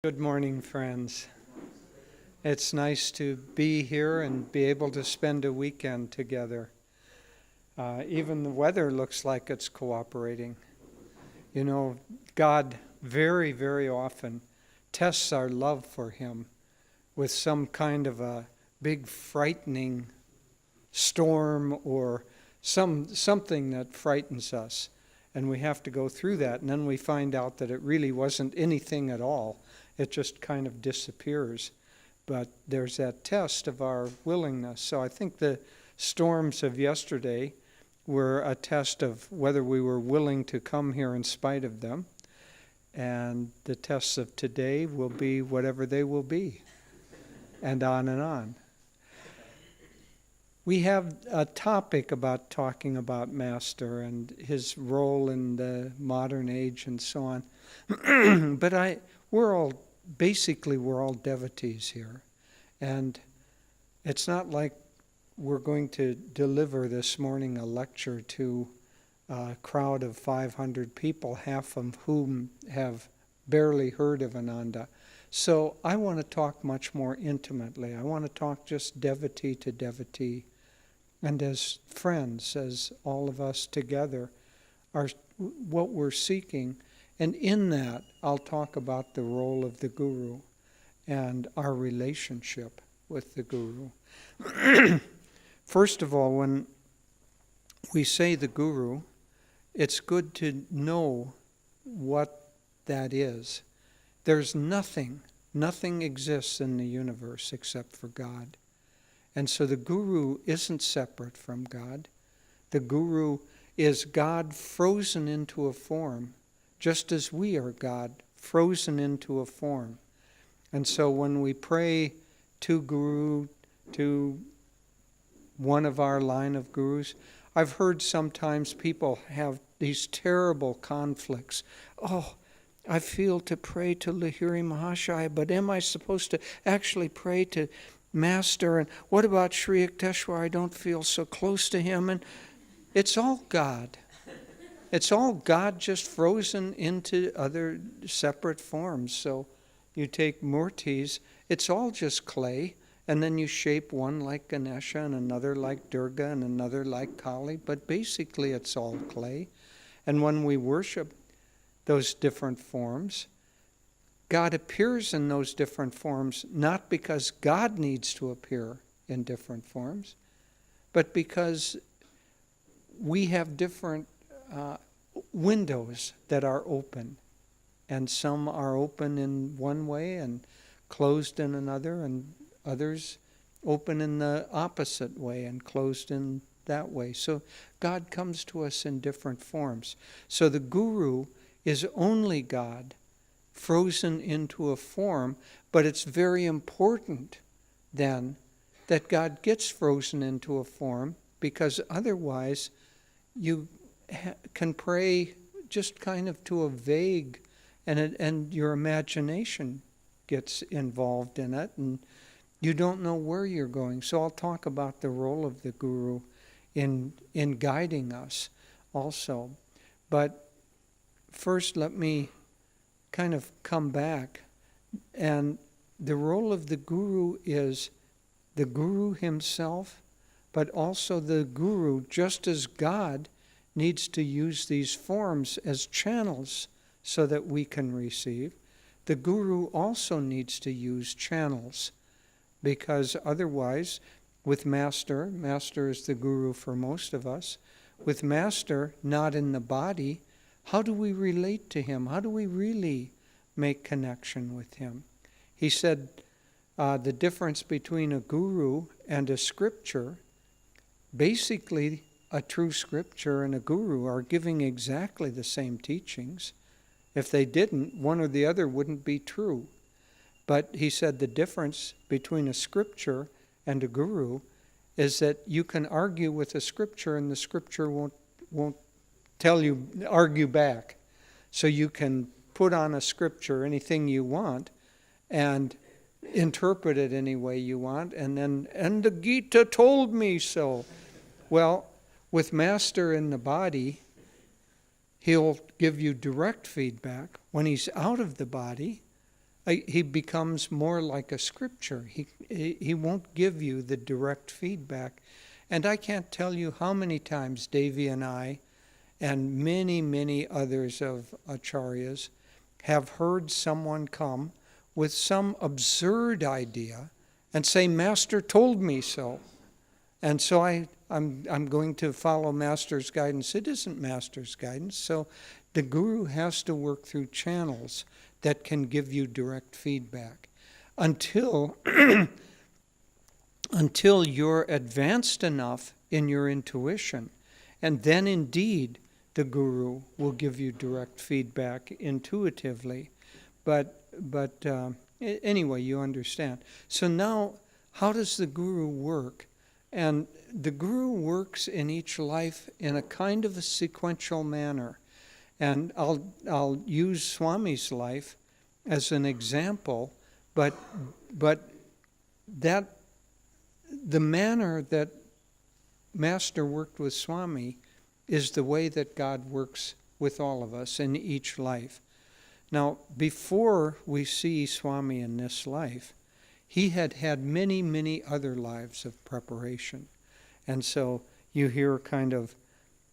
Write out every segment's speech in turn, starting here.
Good morning, friends. It's nice to be here and be able to spend a weekend together. Even the weather looks like it's cooperating. You know, God very, very often tests our love for Him with some kind of a big frightening storm or something that frightens us. And we have to go through that, and then we find out that it really wasn't anything at all. It just kind of disappears. But there's that test of our willingness. So I think the storms of yesterday were a test of whether we were willing to come here in spite of them. And the tests of today will be whatever they will be. And on and on. We have a topic about talking about Master and his role in the modern age and so on. But we're all devotees here. And it's not like we're going to deliver this morning a lecture to a crowd of 500 people, half of whom have barely heard of Ananda. So I want to talk much more intimately. I want to talk just devotee to devotee. And as friends, as all of us together, are what we're seeking. And in that, I'll talk about the role of the Guru and our relationship with the Guru. First of all, when we say the Guru, it's good to know what that is. There's nothing exists in the universe except for God. And so the Guru isn't separate from God. The Guru is God frozen into a form, just as we are God, frozen into a form. And so when we pray to Guru, to one of our line of Gurus, I've heard sometimes people have these terrible conflicts. Oh, I feel to pray to Lahiri Mahashaya, but am I supposed to actually pray to Master? And what about Sri Yukteswar? I don't feel so close to him. And it's all God. It's all God just frozen into other separate forms. So you take murtis, it's all just clay, and then you shape one like Ganesha and another like Durga and another like Kali, but basically it's all clay. And when we worship those different forms, God appears in those different forms not because God needs to appear in different forms, but because we have different windows that are open, and some are open in one way and closed in another, and others open in the opposite way and closed in that way. So God comes to us in different forms. So the Guru is only God frozen into a form, but it's very important then that God gets frozen into a form, because otherwise you can pray just kind of to a vague, and your imagination gets involved in it, and you don't know where you're going. So I'll talk about the role of the Guru in guiding us also. But first let me kind of come back. And the role of the Guru is the Guru himself, but also the Guru, just as God needs to use these forms as channels so that we can receive, the Guru also needs to use channels, because otherwise, with Master is the Guru for most of us, with Master not in the body, how do we relate to him? How do we really make connection with him? He said the difference between a Guru and a scripture, basically a true scripture and a Guru are giving exactly the same teachings. If they didn't, one or the other wouldn't be true. But he said the difference between a scripture and a Guru is that you can argue with a scripture and the scripture won't argue back. So you can put on a scripture anything you want and interpret it any way you want, and the Gita told me so. Well, with Master in the body, he'll give you direct feedback. When he's out of the body, he becomes more like a scripture. He won't give you the direct feedback. And I can't tell you how many times Devi and I, and many, many others of acharyas, have heard someone come with some absurd idea and say, Master told me so. And so I'm going to follow Master's guidance. It isn't Master's guidance. So the Guru has to work through channels that can give you direct feedback until you're advanced enough in your intuition. And then indeed the Guru will give you direct feedback intuitively. But anyway, you understand. So now, how does the Guru work? And the Guru works in each life in a kind of a sequential manner. And I'll use Swami's life as an example, but that the manner that Master worked with Swami is the way that God works with all of us in each life. Now, before we see Swami in this life, he had had many, many other lives of preparation. And so you hear kind of,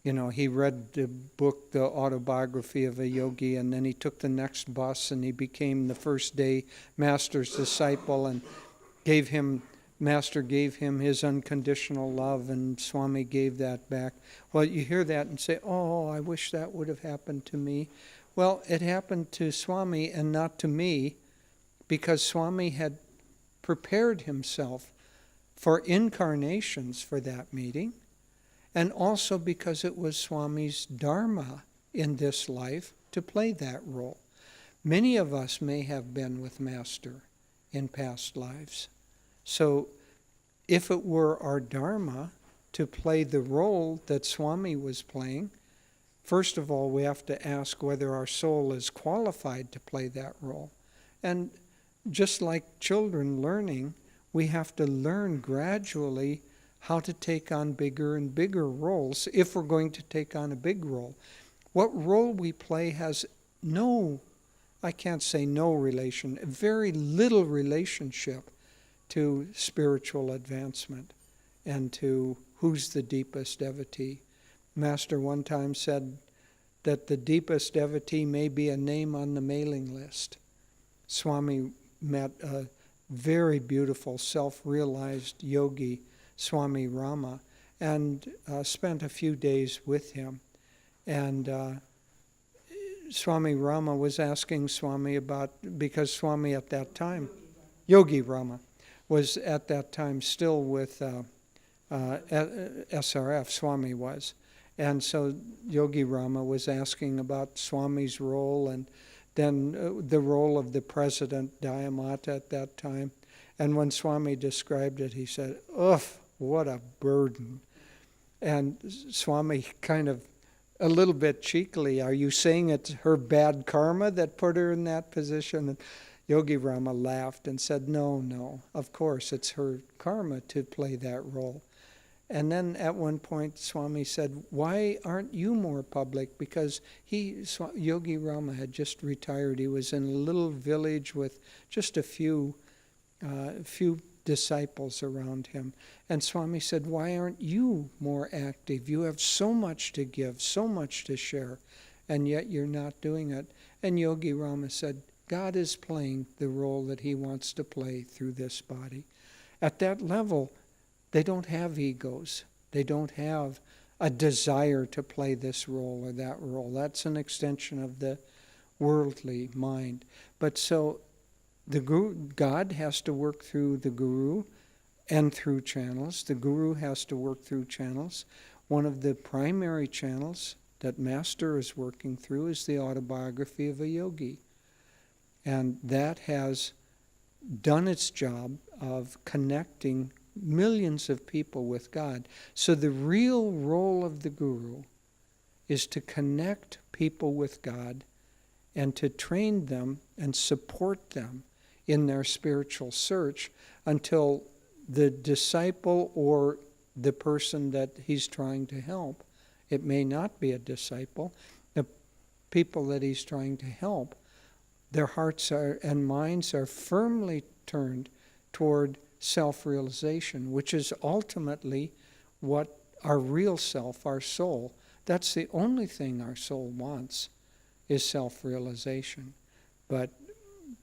he read the book, The Autobiography of a Yogi, and then he took the next bus and he became the first day Master's disciple, and Master gave him his unconditional love, and Swami gave that back. Well, you hear that and say, oh, I wish that would have happened to me. Well, it happened to Swami and not to me, because Swami had prepared himself for incarnations for that meeting, and also because it was Swami's dharma in this life to play that role. Many of us may have been with Master in past lives. So if it were our dharma to play the role that Swami was playing, first of all, we have to ask whether our soul is qualified to play that role. And just like children learning, we have to learn gradually how to take on bigger and bigger roles if we're going to take on a big role. What role we play has I can't say no relation, very little relationship to spiritual advancement and to who's the deepest devotee. Master one time said that the deepest devotee may be a name on the mailing list. Swami met a very beautiful self-realized yogi, Swami Rama, and spent a few days with him. And Swami Rama was asking Swami because Swami at that time, Yogi Rama, was at that time still with SRF, Swami was. And so Yogi Rama was asking about Swami's role, and then the role of the president, Dayamata, at that time. And when Swami described it, he said, ugh, what a burden. And Swami kind of, a little bit cheekily, are you saying it's her bad karma that put her in that position? And Yogi Rama laughed and said, no, of course, it's her karma to play that role. And then at one point, Swami said, why aren't you more public? Because Yogi Rama had just retired. He was in a little village with just a few disciples around him. And Swami said, why aren't you more active? You have so much to give, so much to share, and yet you're not doing it. And Yogi Rama said, God is playing the role that he wants to play through this body. At that level, they don't have egos. They don't have a desire to play this role or that role. That's an extension of the worldly mind. But so God has to work through the Guru and through channels. The Guru has to work through channels. One of the primary channels that Master is working through is the autobiography of a yogi. And that has done its job of connecting millions of people with God. So the real role of the Guru is to connect people with God and to train them and support them in their spiritual search until the disciple or the person that he's trying to help, it may not be a disciple, the people that he's trying to help their hearts and minds are firmly turned toward self-realization, which is ultimately what our real self, our soul, that's the only thing our soul wants, is self-realization. But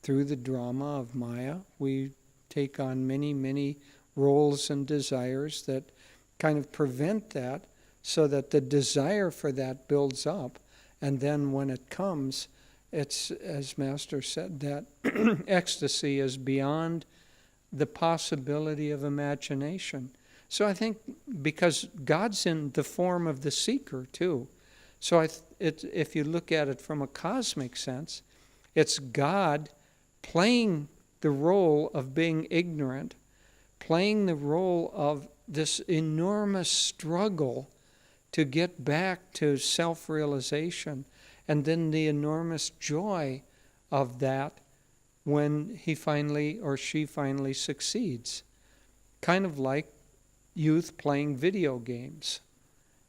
through the drama of Maya, we take on many, many roles and desires that kind of prevent that, so that the desire for that builds up. And then when it comes, it's, as Master said, that ecstasy is beyond the possibility of imagination. So I think because God's in the form of the seeker too. So if you look at it from a cosmic sense, it's God playing the role of being ignorant, playing the role of this enormous struggle to get back to self-realization, and then the enormous joy of that when he finally or she finally succeeds. Kind of like youth playing video games.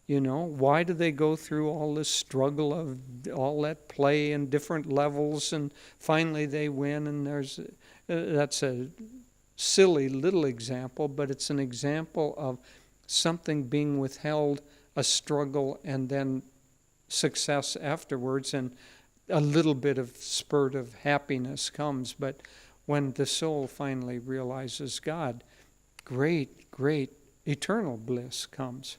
You know, why do they go through all this struggle of all that play and different levels, and finally they win? And that's a silly little example, but it's an example of something being withheld, a struggle, and then success afterwards, and a little bit of spurt of happiness comes. But when the soul finally realizes God, great, great eternal bliss comes.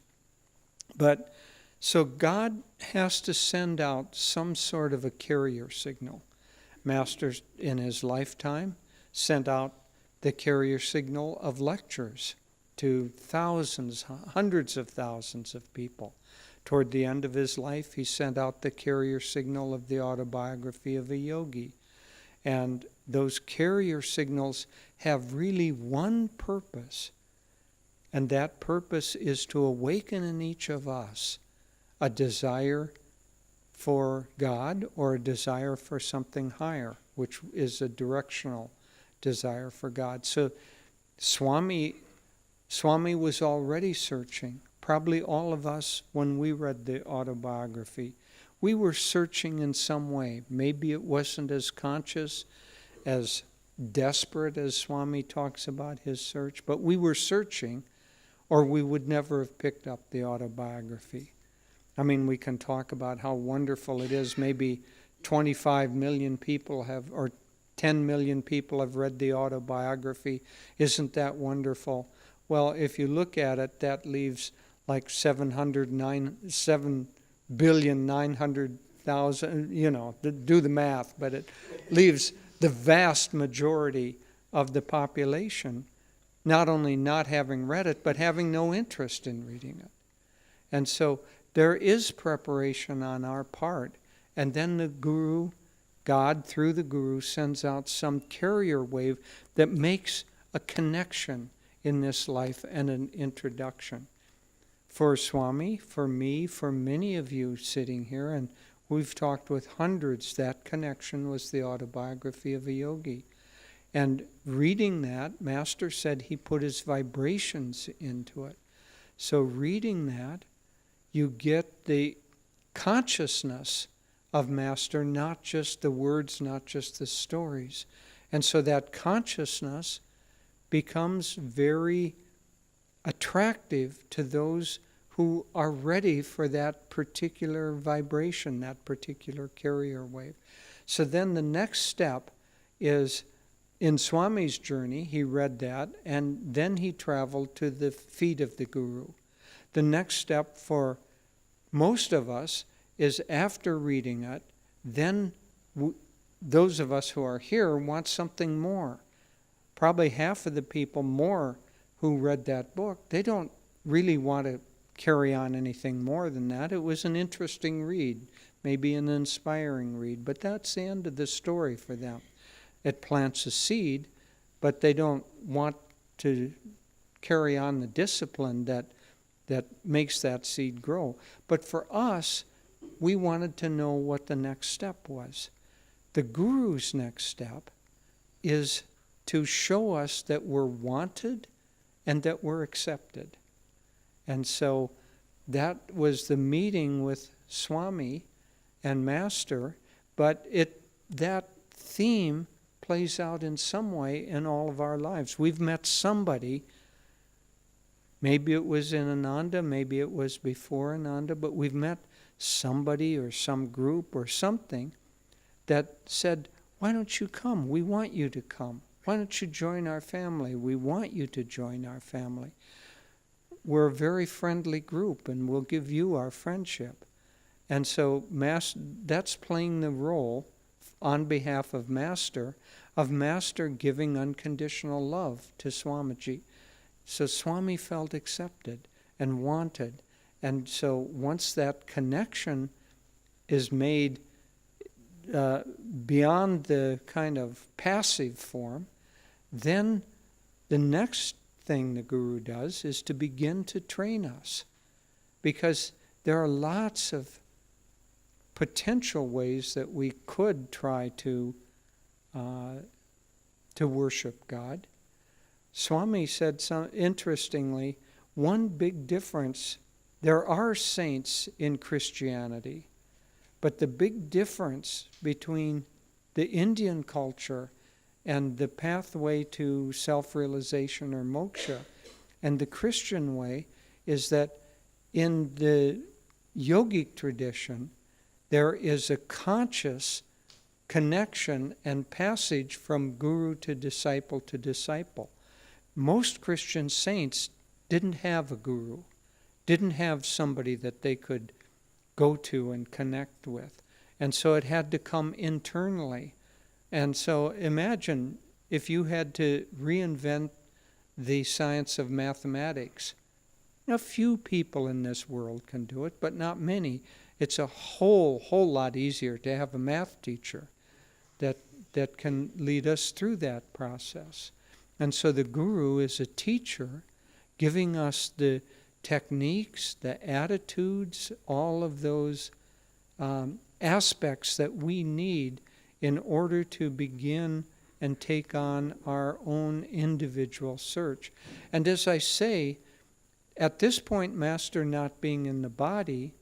But so God has to send out some sort of a carrier signal. Master in his lifetime sent out the carrier signal of lectures to thousands, hundreds of thousands of people. Toward the end of his life, he sent out the carrier signal of the autobiography of a yogi. And those carrier signals have really one purpose, and that purpose is to awaken in each of us a desire for God or a desire for something higher, which is a directional desire for God. So Swami was already searching. Probably all of us, when we read the autobiography, we were searching in some way. Maybe it wasn't as conscious, as desperate as Swami talks about his search, but we were searching, or we would never have picked up the autobiography. I mean, we can talk about how wonderful it is. Maybe 25 million people have, or 10 million people have read the autobiography. Isn't that wonderful? Well, if you look at it, that leaves like 7,900,000, you know, do the math, but it leaves the vast majority of the population not only not having read it, but having no interest in reading it. And so there is preparation on our part. And then the Guru, God through the Guru, sends out some carrier wave that makes a connection in this life and an introduction. For Swami, for me, for many of you sitting here, and we've talked with hundreds, that connection was the autobiography of a yogi. And reading that, Master said he put his vibrations into it. So reading that, you get the consciousness of Master, not just the words, not just the stories. And so that consciousness becomes very attractive to those who are ready for that particular vibration, that particular carrier wave. So then the next step is, in Swami's journey, he read that, and then he traveled to the feet of the Guru. The next step for most of us is, after reading it, then those of us who are here want something more. Probably half of the people more who read that book, they don't really want to carry on anything more than that. It was an interesting read, maybe an inspiring read, but that's the end of the story for them. It plants a seed, but they don't want to carry on the discipline that makes that seed grow. But for us, we wanted to know what the next step was. The Guru's next step is to show us that we're wanted and that we're accepted. And so that was the meeting with Swami and Master, but that theme plays out in some way in all of our lives. We've met somebody, maybe it was in Ananda, maybe it was before Ananda, but we've met somebody or some group or something that said, why don't you come? We want you to come. Why don't you join our family? We want you to join our family. We're a very friendly group, and we'll give you our friendship. And so that's playing the role on behalf of Master giving unconditional love to Swamiji. So Swami felt accepted and wanted. And so once that connection is made beyond the kind of passive form, then the next thing the Guru does is to begin to train us. Because there are lots of potential ways that we could try to worship God. Swami said, interestingly, one big difference, there are saints in Christianity, but the big difference between the Indian culture and the pathway to self-realization or moksha and the Christian way is that in the yogic tradition, there is a conscious connection and passage from guru to disciple. Most Christian saints didn't have a guru, didn't have somebody that they could go to and connect with. And so it had to come internally. And so imagine if you had to reinvent the science of mathematics. A few people in this world can do it, but not many. It's a whole lot easier to have a math teacher that can lead us through that process. And so the Guru is a teacher giving us the techniques, the attitudes, all of those aspects that we need in order to begin and take on our own individual search. And as I say, at this point, Master not being in the body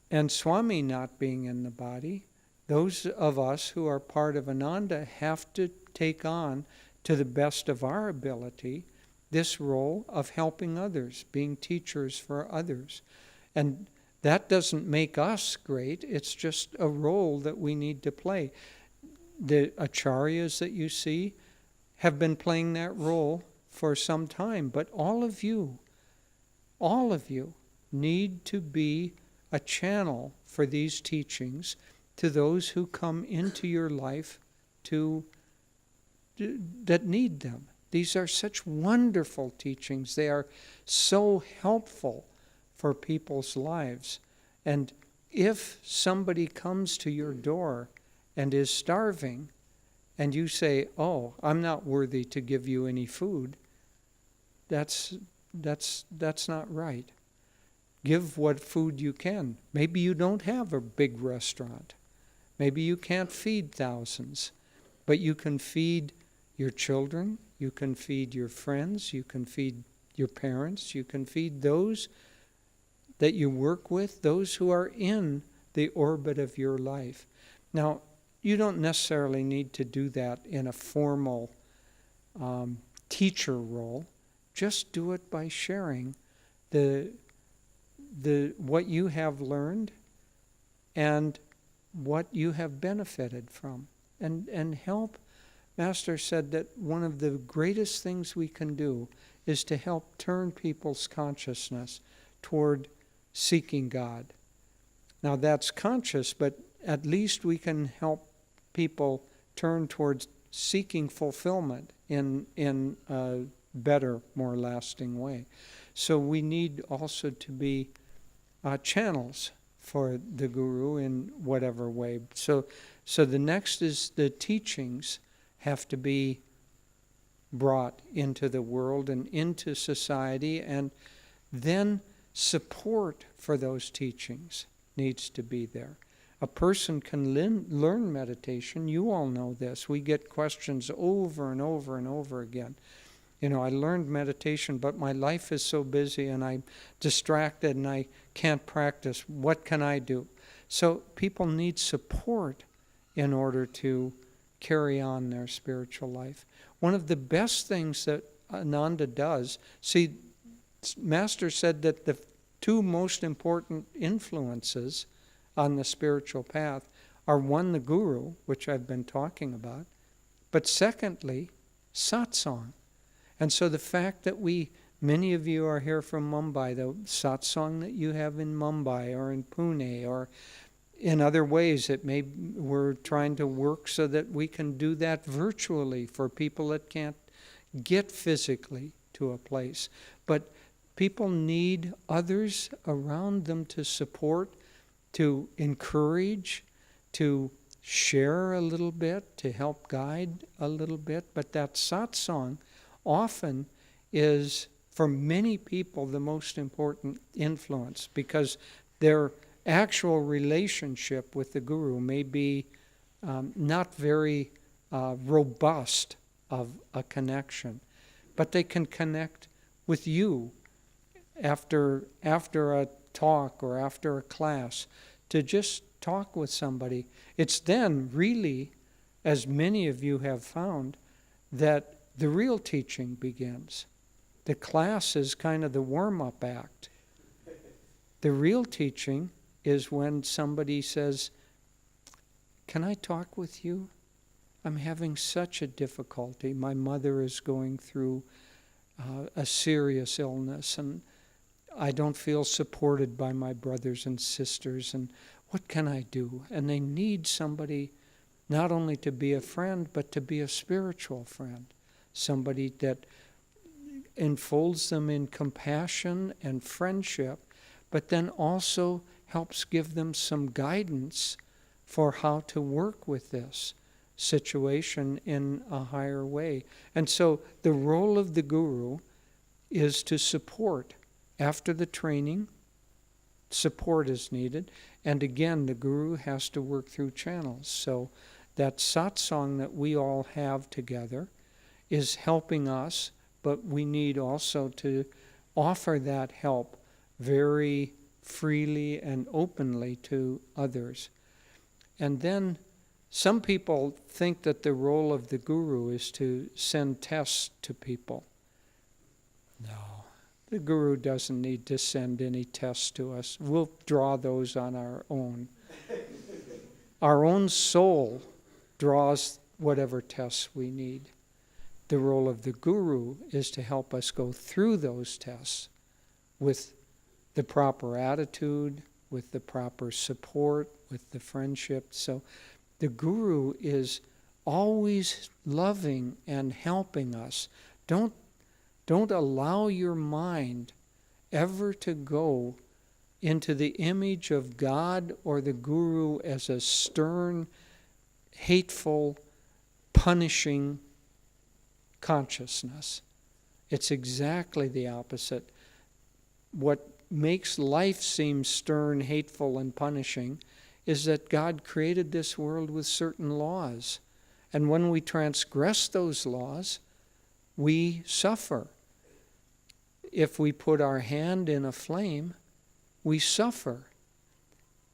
and Swami not being in the body, those of us who are part of Ananda have to take on, to the best of our ability, this role of helping others, being teachers for others. And that doesn't make us great, it's just a role that we need to play. The acharyas that you see have been playing that role for some time, but all of you need to be a channel for these teachings to those who come into your life that need them. These are such wonderful teachings. They are so helpful for people's lives. And if somebody comes to your door and is starving, and you say, "Oh, I'm not worthy to give you any food," that's not right. Give what food you can. Maybe you don't have a big restaurant. Maybe you can't feed thousands, but you can feed your children, you can feed your friends, you can feed your parents, you can feed those that you work with, those who are in the orbit of your life. Now, you don't necessarily need to do that in a formal teacher role. Just do it by sharing what you have learned and what you have benefited from, and help. Master said that one of the greatest things we can do is to help turn people's consciousness toward seeking God. Now that's conscious, but at least we can help people turn towards seeking fulfillment in a better, more lasting way. So we need also to be channels for the Guru in whatever way. So the next is the teachings have to be brought into the world and into society, and then support for those teachings needs to be there. A person can learn meditation. You all know this. We get questions over and over and over again. You know, I learned meditation, but my life is so busy and I'm distracted and I can't practice. What can I do? So people need support in order to carry on their spiritual life. One of the best things that Ananda does, see, Master said that the two most important influences on the spiritual path are, one, the Guru, which I've been talking about, but secondly, satsang. And so the fact that many of you are here from Mumbai, the satsang that you have in Mumbai or in Pune or in other ways, we're trying to work so that we can do that virtually for people that can't get physically to a place. But people need others around them to support, to encourage, to share a little bit, to help guide a little bit. But that satsang often is, for many people, the most important influence, because their actual relationship with the Guru may be not very robust of a connection, but they can connect with you after a talk or after a class, to just talk with somebody. It's then really, as many of you have found, that the real teaching begins. The class is kind of the warm-up act. The real teaching is when somebody says, "Can I talk with you? I'm having such a difficulty. My mother is going through a serious illness, and I don't feel supported by my brothers and sisters, and what can I do?" And they need somebody not only to be a friend, but to be a spiritual friend, somebody that enfolds them in compassion and friendship, but then also helps give them some guidance for how to work with this situation in a higher way. And so the role of the Guru is to support. After the training, support is needed. And again, the Guru has to work through channels. So that satsang that we all have together is helping us, but we need also to offer that help very freely and openly to others. And then some people think that the role of the Guru is to send tests to people. No, the Guru doesn't need to send any tests to us. We'll draw those on our own. Our own soul draws whatever tests we need. The role of the Guru is to help us go through those tests with the proper attitude, with the proper support, with the friendship. So the Guru is always loving and helping us. Don't allow your mind ever to go into the image of God or the Guru as a stern, hateful, punishing consciousness. It's exactly the opposite. What makes life seem stern, hateful, and punishing is that God created this world with certain laws. And when we transgress those laws, we suffer. If we put our hand in a flame, we suffer.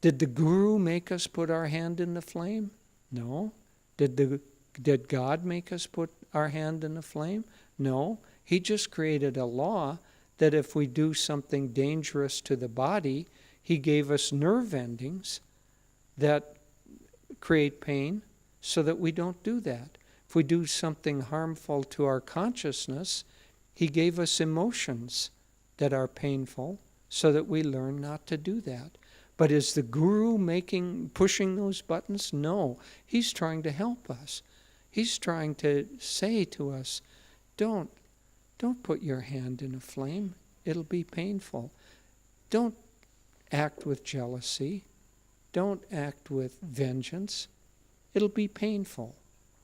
Did the Guru make us put our hand in the flame? No. Did God make us put our hand in the flame? No. He just created a law that if we do something dangerous to the body, He gave us nerve endings that create pain so that we don't do that. If we do something harmful to our consciousness, He gave us emotions that are painful so that we learn not to do that. But is the Guru pushing those buttons? No. He's trying to help us. He's trying to say to us, don't put your hand in a flame. It'll be painful. Don't act with jealousy. Don't act with vengeance. It'll be painful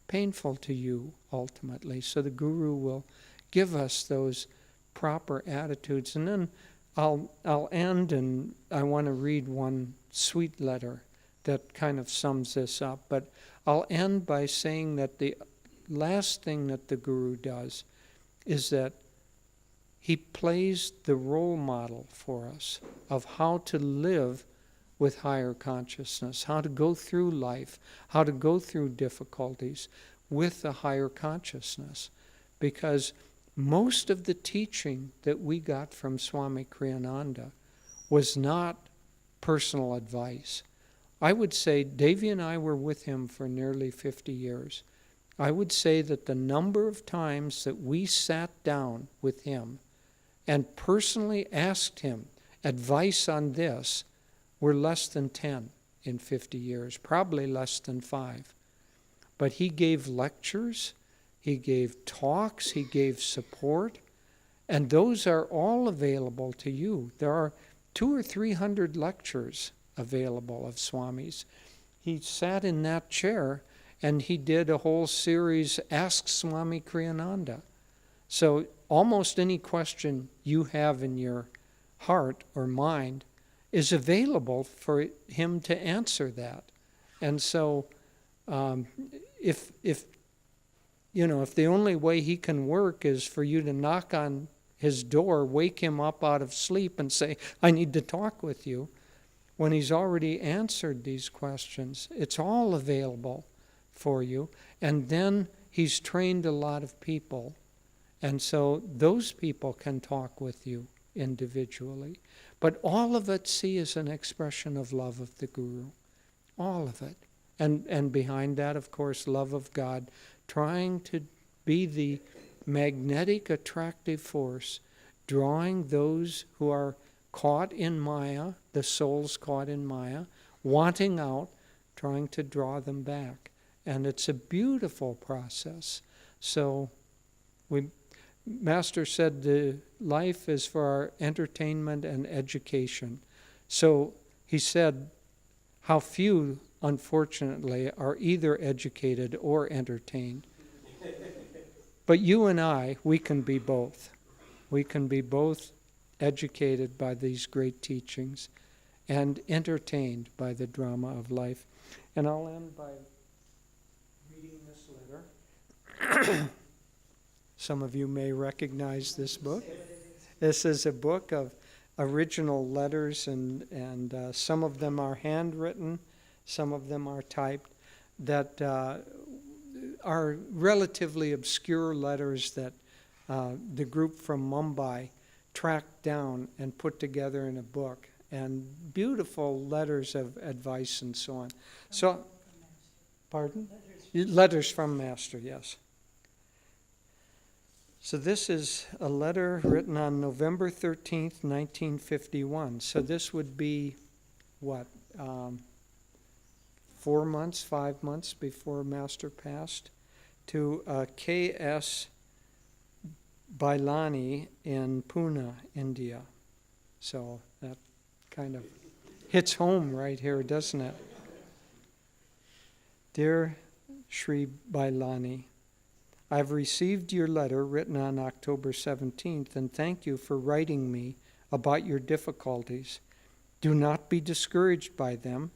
to you ultimately. So the Guru will give us those proper attitudes. And then I'll end, and I want to read one sweet letter that kind of sums this up. But I'll end by saying that the last thing that the Guru does is that he plays the role model for us of how to live with higher consciousness, how to go through life, how to go through difficulties with a higher consciousness. Because most of the teaching that we got from Swami Kriyananda was not personal advice. I would say Devi and I were with him for nearly 50 years. I would say that the number of times that we sat down with him and personally asked him advice on this were less than 10 in 50 years, probably less than 5. But he gave lectures, he gave talks, he gave support, and those are all available to you. There are 200 or 300 lectures available of Swami's. He sat in that chair and he did a whole series, Ask Swami Kriyananda. So almost any question you have in your heart or mind is available for him to answer that. And so if the only way he can work is for you to knock on his door, wake him up out of sleep and say, I need to talk with you, when he's already answered these questions, it's all available for you. And then he's trained a lot of people. And so those people can talk with you individually. But all of it, see, is an expression of love of the Guru. All of it. And behind that, of course, love of God, trying to be the magnetic attractive force, drawing those who are caught in Maya, the souls caught in Maya, wanting out, trying to draw them back. And it's a beautiful process. So Master said the life is for our entertainment and education. So he said how few, unfortunately, are either educated or entertained. But you and I, we can be both. We can be both educated by these great teachings and entertained by the drama of life. And I'll end by reading this letter. Some of you may recognize this book. This is a book of original letters, and some of them are handwritten, some of them are typed, that are relatively obscure letters that the group from Mumbai tracked down and put together in a book, and beautiful letters of advice and so on. So, pardon? Letters from Master, yes. So this is a letter written on November 13th, 1951. So this would be, 4 months, 5 months before Master passed, to K.S. Bailani in Pune, India. So that kind of hits home right here, doesn't it? Dear Sri Bailani, I've received your letter written on October 17th, and thank you for writing me about your difficulties. Do not be discouraged by them,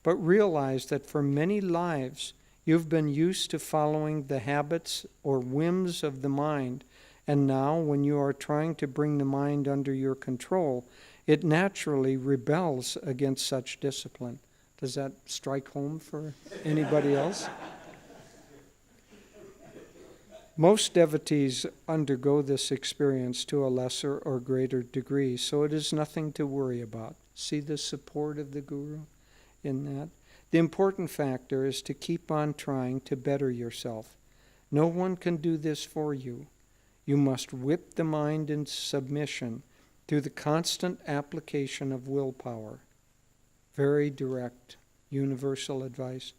but realize that for many lives you've been used to following the habits or whims of the mind, and now when you are trying to bring the mind under your control, it naturally rebels against such discipline. Does that strike home for anybody else? Most devotees undergo this experience to a lesser or greater degree, so it is nothing to worry about. See the support of the Guru in that? The important factor is to keep on trying to better yourself. No one can do this for you. You must whip the mind in submission through the constant application of willpower. Very direct, universal advice.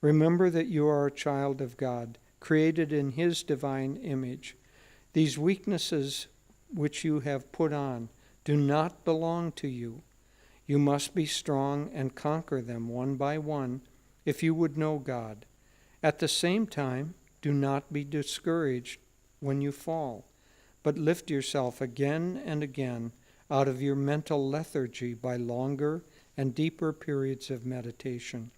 Remember that you are a child of God, created in His divine image. These weaknesses which you have put on do not belong to you. You must be strong and conquer them one by one if you would know God. At the same time, do not be discouraged when you fall, but lift yourself again and again out of your mental lethargy by longer and deeper periods of meditation.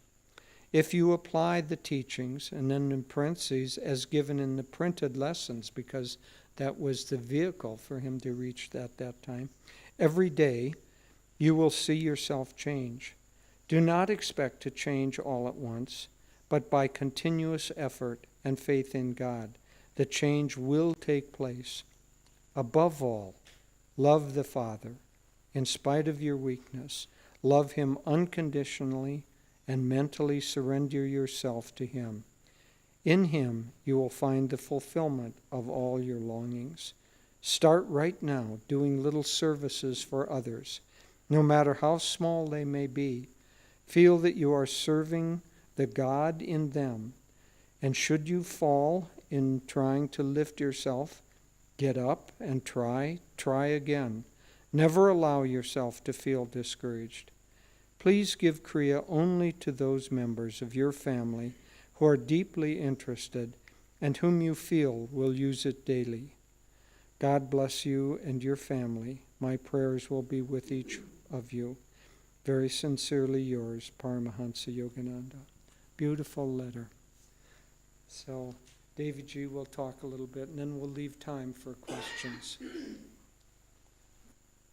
If you apply the teachings, and then in parentheses, as given in the printed lessons, because that was the vehicle for him to reach that time, every day you will see yourself change. Do not expect to change all at once, but by continuous effort and faith in God, the change will take place. Above all, love the Father. In spite of your weakness, love Him unconditionally and mentally surrender yourself to Him. In Him, you will find the fulfillment of all your longings. Start right now doing little services for others, no matter how small they may be. Feel that you are serving the God in them. And should you fall in trying to lift yourself, get up and try again. Never allow yourself to feel discouraged. Please give Kriya only to those members of your family who are deeply interested and whom you feel will use it daily. God bless you and your family. My prayers will be with each of you. Very sincerely yours, Paramhansa Yogananda. Beautiful letter. So, David G. will talk a little bit, and then we'll leave time for questions.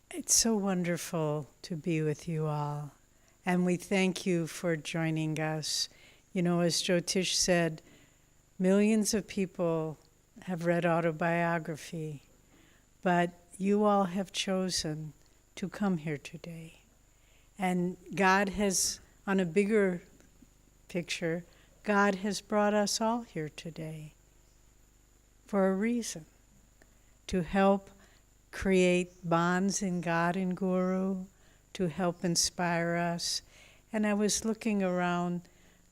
It's so wonderful to be with you all. And we thank you for joining us. You know, as Jyotish said, millions of people have read autobiography, but you all have chosen to come here today. And God has, on a bigger picture, God has brought us all here today for a reason, to help create bonds in God and Guru, to help inspire us. And I was looking around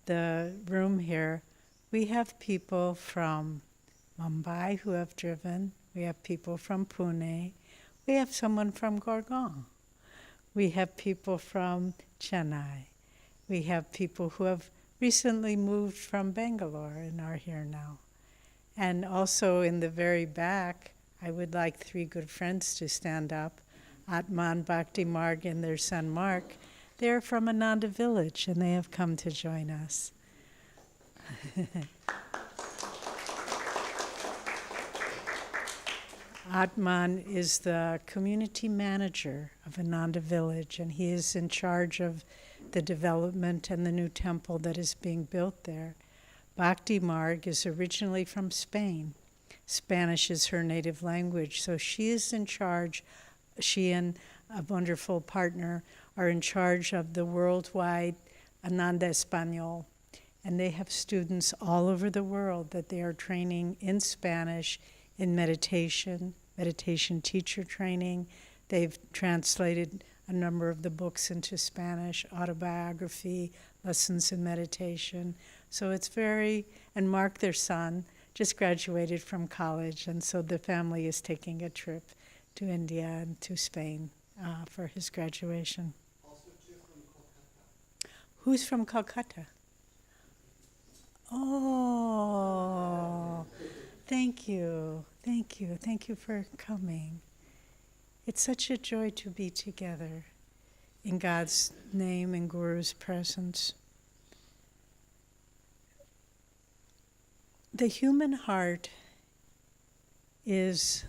the room here. We have people from Mumbai who have driven. We have people from Pune. We have someone from Gurgaon. We have people from Chennai. We have people who have recently moved from Bangalore and are here now. And also in the very back, I would like 3 good friends to stand up. Atman, Bhakti Marg, and their son Mark. They're from Ananda village, and they have come to join us. Atman is the community manager of Ananda village, and he is in charge of the development and the new temple that is being built there. Bhakti Marg is originally from Spain. Spanish is her native language, so she is in charge. She and a wonderful partner are in charge of the worldwide Ananda Espanol. And they have students all over the world that they are training in Spanish, in meditation teacher training. They've translated a number of the books into Spanish, autobiography, lessons in meditation. So it's and Mark, their son, just graduated from college, and so the family is taking a trip to India and to Spain for his graduation. Also too from Kolkata. Who's from Calcutta? Oh, thank you. Thank you. Thank you for coming. It's such a joy to be together in God's name and Guru's presence. The human heart is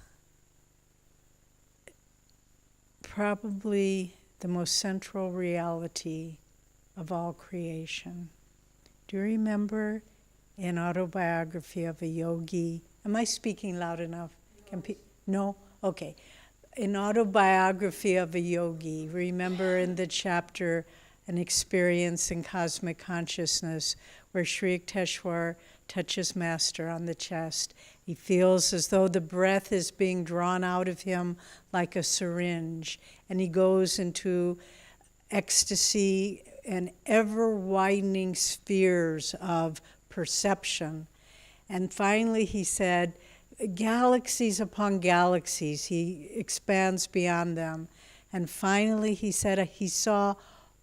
probably the most central reality of all creation. Do you remember in Autobiography of a Yogi? Am I speaking loud enough? No? Okay. In Autobiography of a Yogi, remember in the chapter An Experience in Cosmic Consciousness, where Sri Yukteswar touches Master on the chest. He feels as though the breath is being drawn out of him like a syringe, and he goes into ecstasy and ever-widening spheres of perception. And finally he said, galaxies upon galaxies, he expands beyond them. And finally he said he saw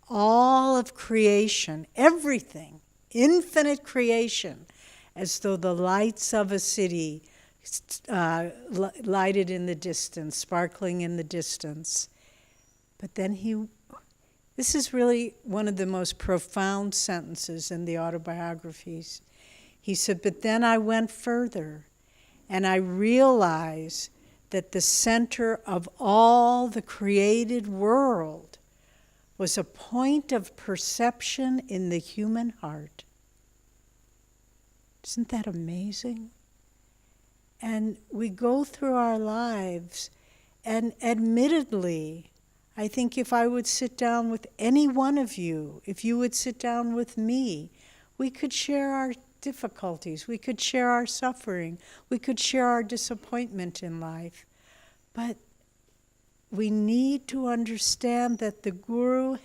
all of creation, everything, infinite creation, as though the lights of a city lighted in the distance, sparkling in the distance. But then this is really one of the most profound sentences in the autobiographies. He said, but then I went further, and I realized that the center of all the created world was a point of perception in the human heart. Isn't that amazing? And we go through our lives, and admittedly, I think if I would sit down with any one of you, if you would sit down with me, we could share our difficulties, we could share our suffering, we could share our disappointment in life. But we need to understand that the Guru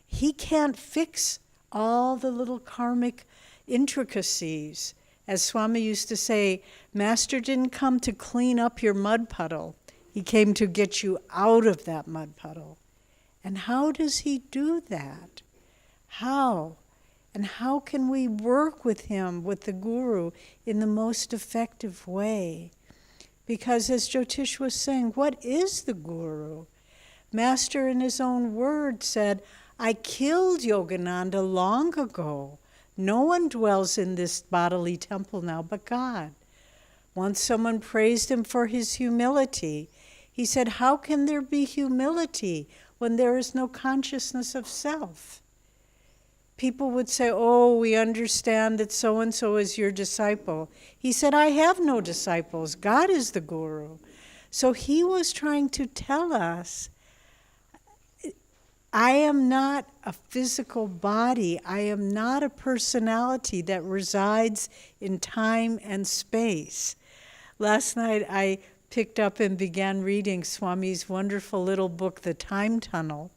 he can't fix all the little karmic intricacies. As Swami used to say, Master didn't come to clean up your mud puddle. He came to get you out of that mud puddle. And how does he do that? How? And how can we work with him, with the Guru, in the most effective way? Because as Jyotish was saying, what is the Guru? Master in his own words said, I killed Yogananda long ago. No one dwells in this bodily temple now but God. Once someone praised him for his humility. He said, how can there be humility when there is no consciousness of self? People would say, oh, we understand that so-and-so is your disciple. He said, I have no disciples. God is the Guru. So he was trying to tell us, I am not a physical body. I am not a personality that resides in time and space. Last night I picked up and began reading Swami's wonderful little book, The Time Tunnel,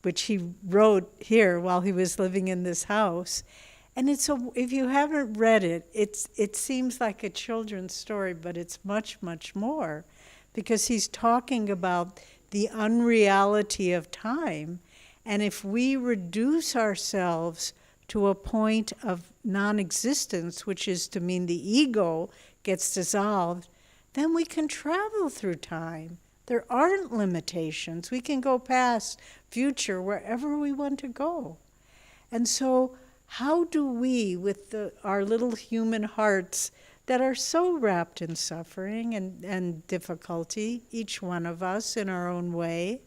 which he wrote here while he was living in this house. And if you haven't read it, it seems like a children's story, but it's much, much more, because he's talking about the unreality of time. And if we reduce ourselves to a point of non-existence, which is to mean the ego gets dissolved, then we can travel through time. There aren't limitations. We can go past, future, wherever we want to go. And so how do we, with our little human hearts that are so wrapped in suffering and difficulty, each one of us in our own way,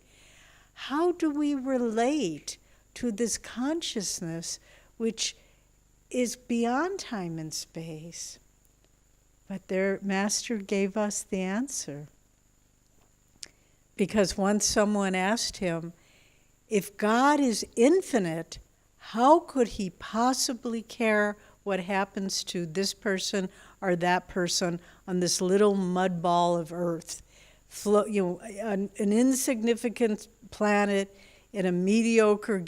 how do we relate to this consciousness which is beyond time and space? But their Master gave us the answer. Because once someone asked him, if God is infinite, how could he possibly care what happens to this person or that person on this little mud ball of earth? An insignificant planet in a mediocre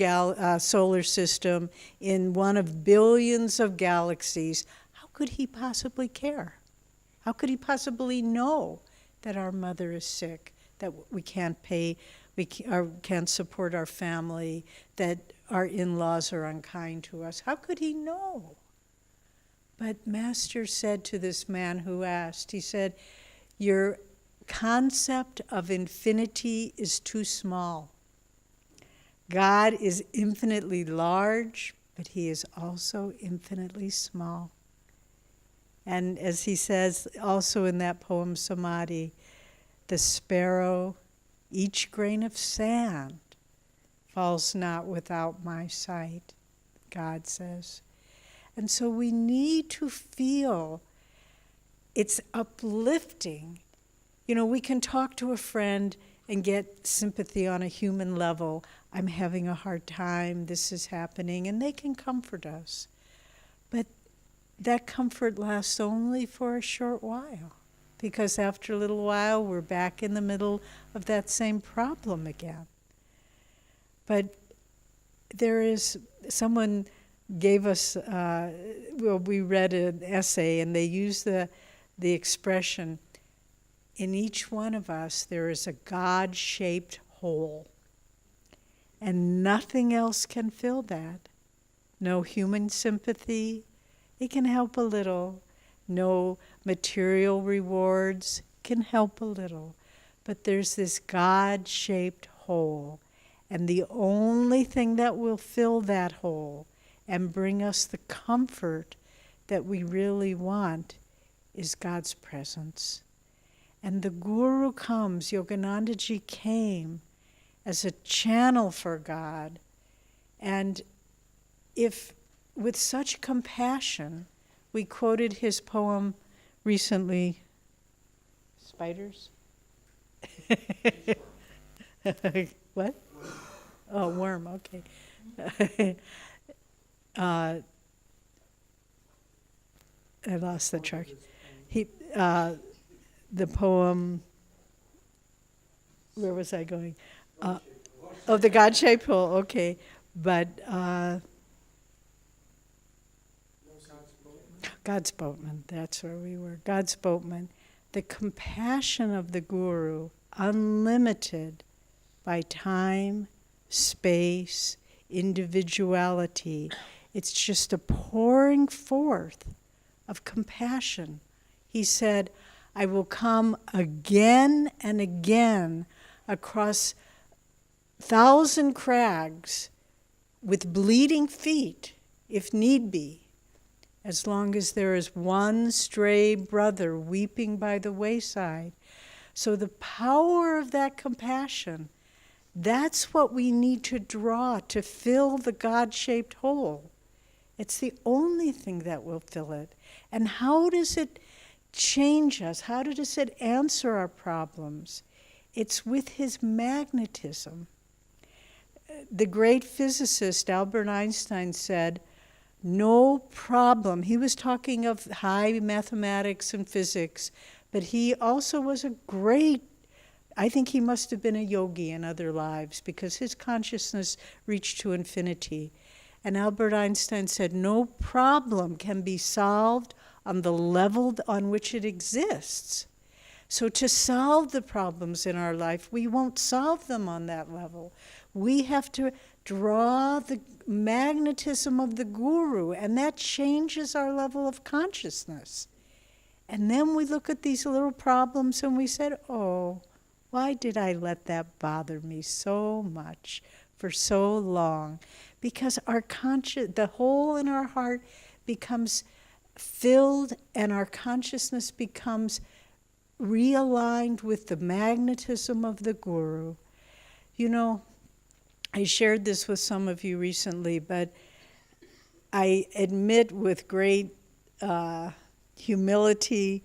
solar system in one of billions of galaxies. How could he possibly care? How could he possibly know that our mother is sick, that we can't pay, can't support our family, that our in-laws are unkind to us? How could he know? But Master said to this man who asked, he said, your concept of infinity is too small. God is infinitely large, but he is also infinitely small. And as he says also in that poem, Samadhi, the sparrow, each grain of sand, falls not without my sight, God says. And so we need to feel it's uplifting. You know, we can talk to a friend and get sympathy on a human level. I'm having a hard time, this is happening, and they can comfort us. But that comfort lasts only for a short while, because after a little while we're back in the middle of that same problem again. But someone gave us, we read an essay and they used the expression, in each one of us there is a God-shaped hole, and nothing else can fill that. No human sympathy, it can help a little. No material rewards can help a little. But there's this God-shaped hole, and the only thing that will fill that hole and bring us the comfort that we really want is God's presence. And the Guru comes, Yoganandaji came, as a channel for God. And if, with such compassion, we quoted his poem recently, spiders? What? Oh, worm, okay. I lost the track. The poem, where was I going? The God-shaped hole, okay. But God's boatman, that's where we were. God's boatman. The compassion of the Guru, unlimited by time, space, individuality. It's just a pouring forth of compassion. He said, I will come again and again across 1,000 crags with bleeding feet, if need be, as long as there is one stray brother weeping by the wayside. So the power of that compassion, that's what we need to draw to fill the God-shaped hole. It's the only thing that will fill it. And how does it change us? How does it answer our problems? It's with his magnetism. The great physicist Albert Einstein said, no problem. He was talking of high mathematics and physics, but he also was a great, I think he must have been a yogi in other lives because his consciousness reached to infinity. And Albert Einstein said, no problem can be solved on the level on which it exists. So to solve the problems in our life, we won't solve them on that level. We have to draw the magnetism of the Guru, and that changes our level of consciousness. And then we look at these little problems and we said, oh, why did I let that bother me so much for so long? Because our the hole in our heart becomes filled and our consciousness becomes realigned with the magnetism of the Guru. You know, I shared this with some of you recently, but I admit with great humility,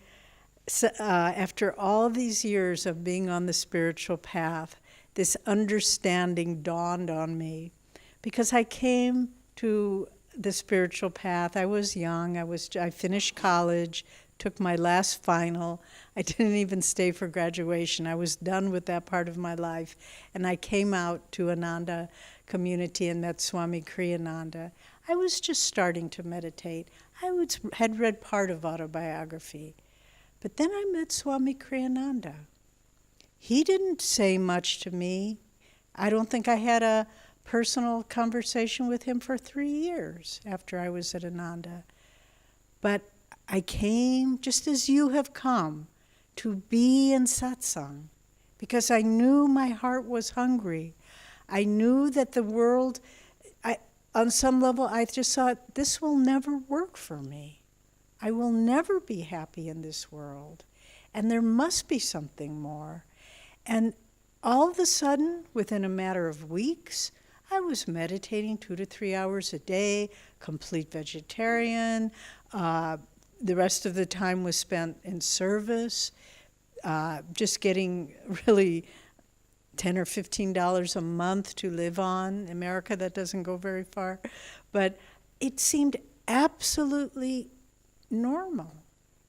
after all these years of being on the spiritual path, this understanding dawned on me. Because I came to the spiritual path, I was young, I finished college, took my last final. I didn't even stay for graduation. I was done with that part of my life. And I came out to Ananda community and met Swami Kriyananda. I was just starting to meditate. Had read part of autobiography. But then I met Swami Kriyananda. He didn't say much to me. I don't think I had a personal conversation with him for 3 years after I was at Ananda. But I came, just as you have come, to be in satsang, because I knew my heart was hungry. I knew that the world, on some level, I just thought, this will never work for me. I will never be happy in this world. And there must be something more. And all of a sudden, within a matter of weeks, I was meditating 2 to 3 hours a day, complete vegetarian. The rest of the time was spent in service, just getting really $10 or $15 a month to live on. In America, that doesn't go very far. But it seemed absolutely normal.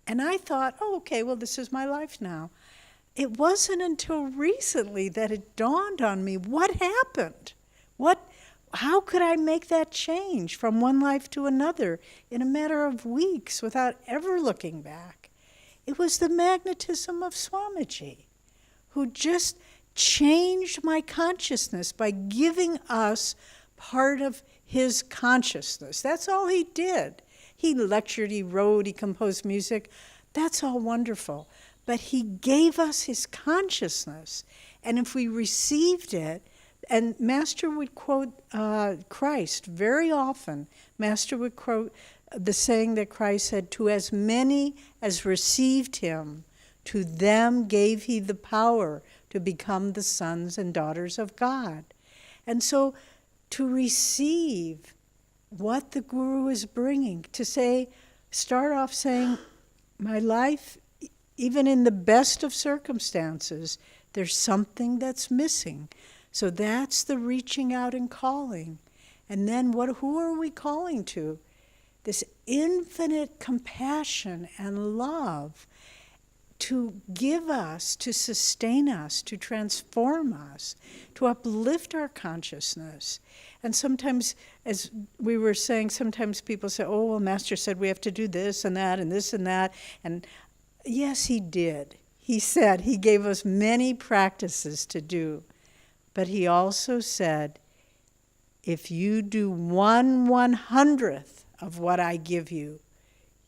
And I thought, oh, okay, well, this is my life now. It wasn't until recently that it dawned on me, what happened? How could I make that change from one life to another in a matter of weeks without ever looking back? It was the magnetism of Swamiji, who just changed my consciousness by giving us part of his consciousness. That's all he did. He lectured, he wrote, he composed music. That's all wonderful. But he gave us his consciousness. And if we received it, and Master would quote Christ very often. Master would quote the saying that Christ said, to as many as received him, to them gave he the power to become the sons and daughters of God. And so to receive what the Guru is bringing, to say, start off saying, my life, even in the best of circumstances, there's something that's missing. So that's the reaching out and calling. And then who are we calling to? This infinite compassion and love to give us, to sustain us, to transform us, to uplift our consciousness. And sometimes, as we were saying, sometimes people say, oh, well, Master said we have to do this and that and this and that. And yes, he did. He said he gave us many practices to do. But he also said, if you do 1/100th of what I give you,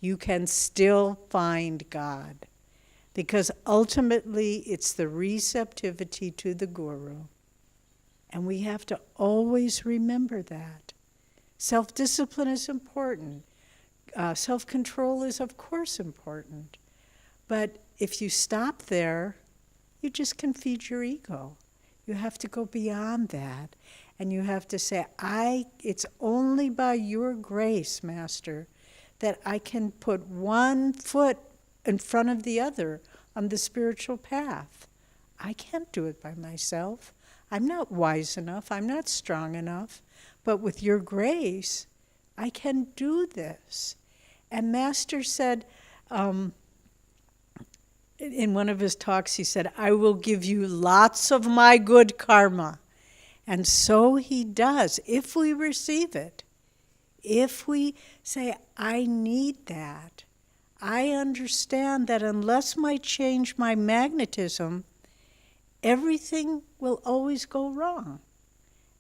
you can still find God. Because ultimately, it's the receptivity to the Guru. And we have to always remember that. Self-discipline is important. Self-control is, of course, important. But if you stop there, you just can feed your ego. You have to go beyond that. And you have to say, it's only by your grace, Master, that I can put one foot in front of the other on the spiritual path. I can't do it by myself. I'm not wise enough. I'm not strong enough. But with your grace, I can do this. And Master said, in one of his talks, he said, I will give you lots of my good karma. And so he does, if we receive it. If we say, I need that. I understand that unless I change my magnetism, everything will always go wrong.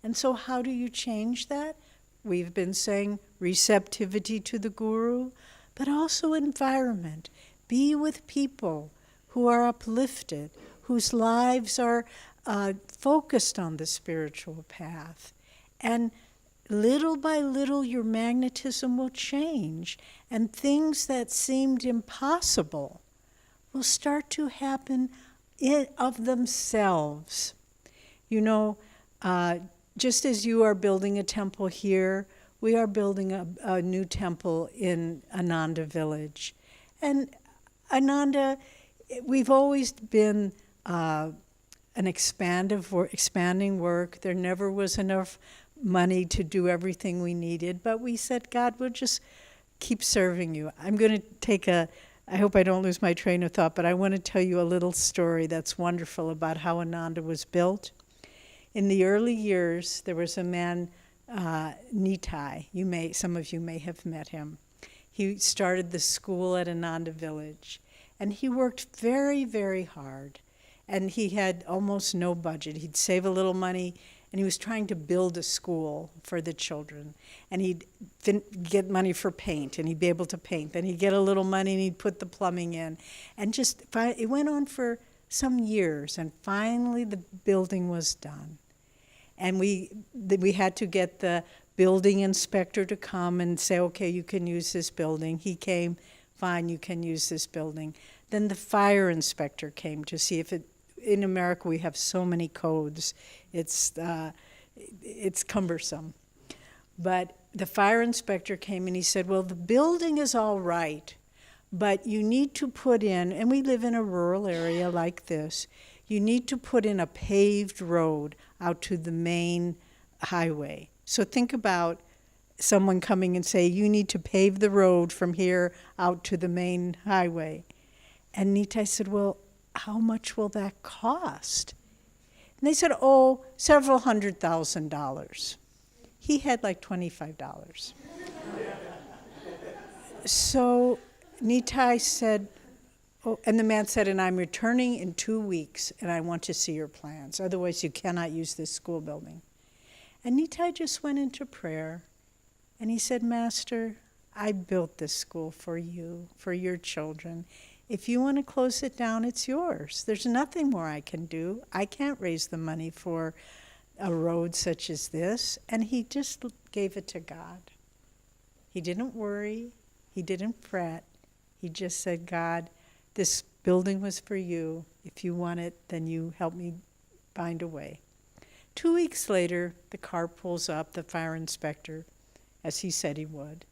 And so how do you change that? We've been saying receptivity to the Guru, but also environment. Be with people who are uplifted, whose lives are focused on the spiritual path. And little by little, your magnetism will change, and things that seemed impossible will start to happen of themselves. You know, just as you are building a temple here, we are building a new temple in Ananda village. And Ananda, we've always been an expanding work. There never was enough money to do everything we needed, but we said, God, we'll just keep serving you. I'm going to I hope I don't lose my train of thought, but I want to tell you a little story that's wonderful about how Ananda was built. In the early years, there was a man, Nitai. Some of you may have met him. He started the school at Ananda village, and he worked very, very hard. And he had almost no budget. He'd save a little money, and he was trying to build a school for the children. And he'd get money for paint, and he'd be able to paint. Then he'd get a little money, and he'd put the plumbing in. And it went on for some years, and finally the building was done. And we had to get the building inspector to come and say, okay, you can use this building. He came, fine, you can use this building. Then the fire inspector came to see if in America we have so many codes, it's cumbersome. But the fire inspector came and he said, well, the building is all right, but you need to put in, and we live in a rural area like this, you need to put in a paved road out to the main highway. So think about someone coming and say, you need to pave the road from here out to the main highway. And Nitai said, well, how much will that cost? And they said, oh, several $100,000. He had like $25. So Nitai said, oh, and the man said, and I'm returning in 2 weeks, and I want to see your plans. Otherwise, you cannot use this school building. And Nitai just went into prayer, and he said, Master, I built this school for you, for your children. If you want to close it down, it's yours. There's nothing more I can do. I can't raise the money for a road such as this. And he just gave it to God. He didn't worry. He didn't fret. He just said, God, this building was for you. If you want it, then you help me find a way. 2 weeks later, the car pulls up, the fire inspector, as he said he would.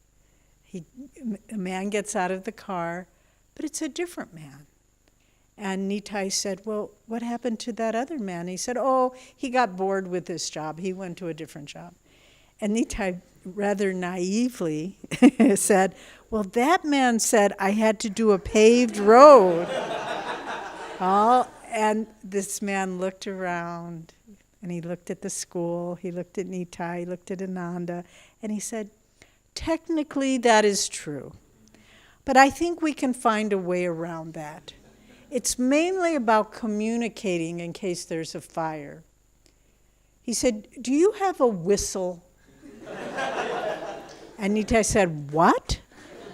A man gets out of the car, but it's a different man. And Nitai said, well, what happened to that other man? He said, oh, he got bored with this job. He went to a different job. And Nitai rather naively said, well, that man said I had to do a paved road. And this man looked around, and he looked at the school, he looked at Nitai, he looked at Ananda, and he said, technically that is true, but I think we can find a way around that. It's mainly about communicating in case there's a fire. He said, do you have a whistle? And Nitai said, what?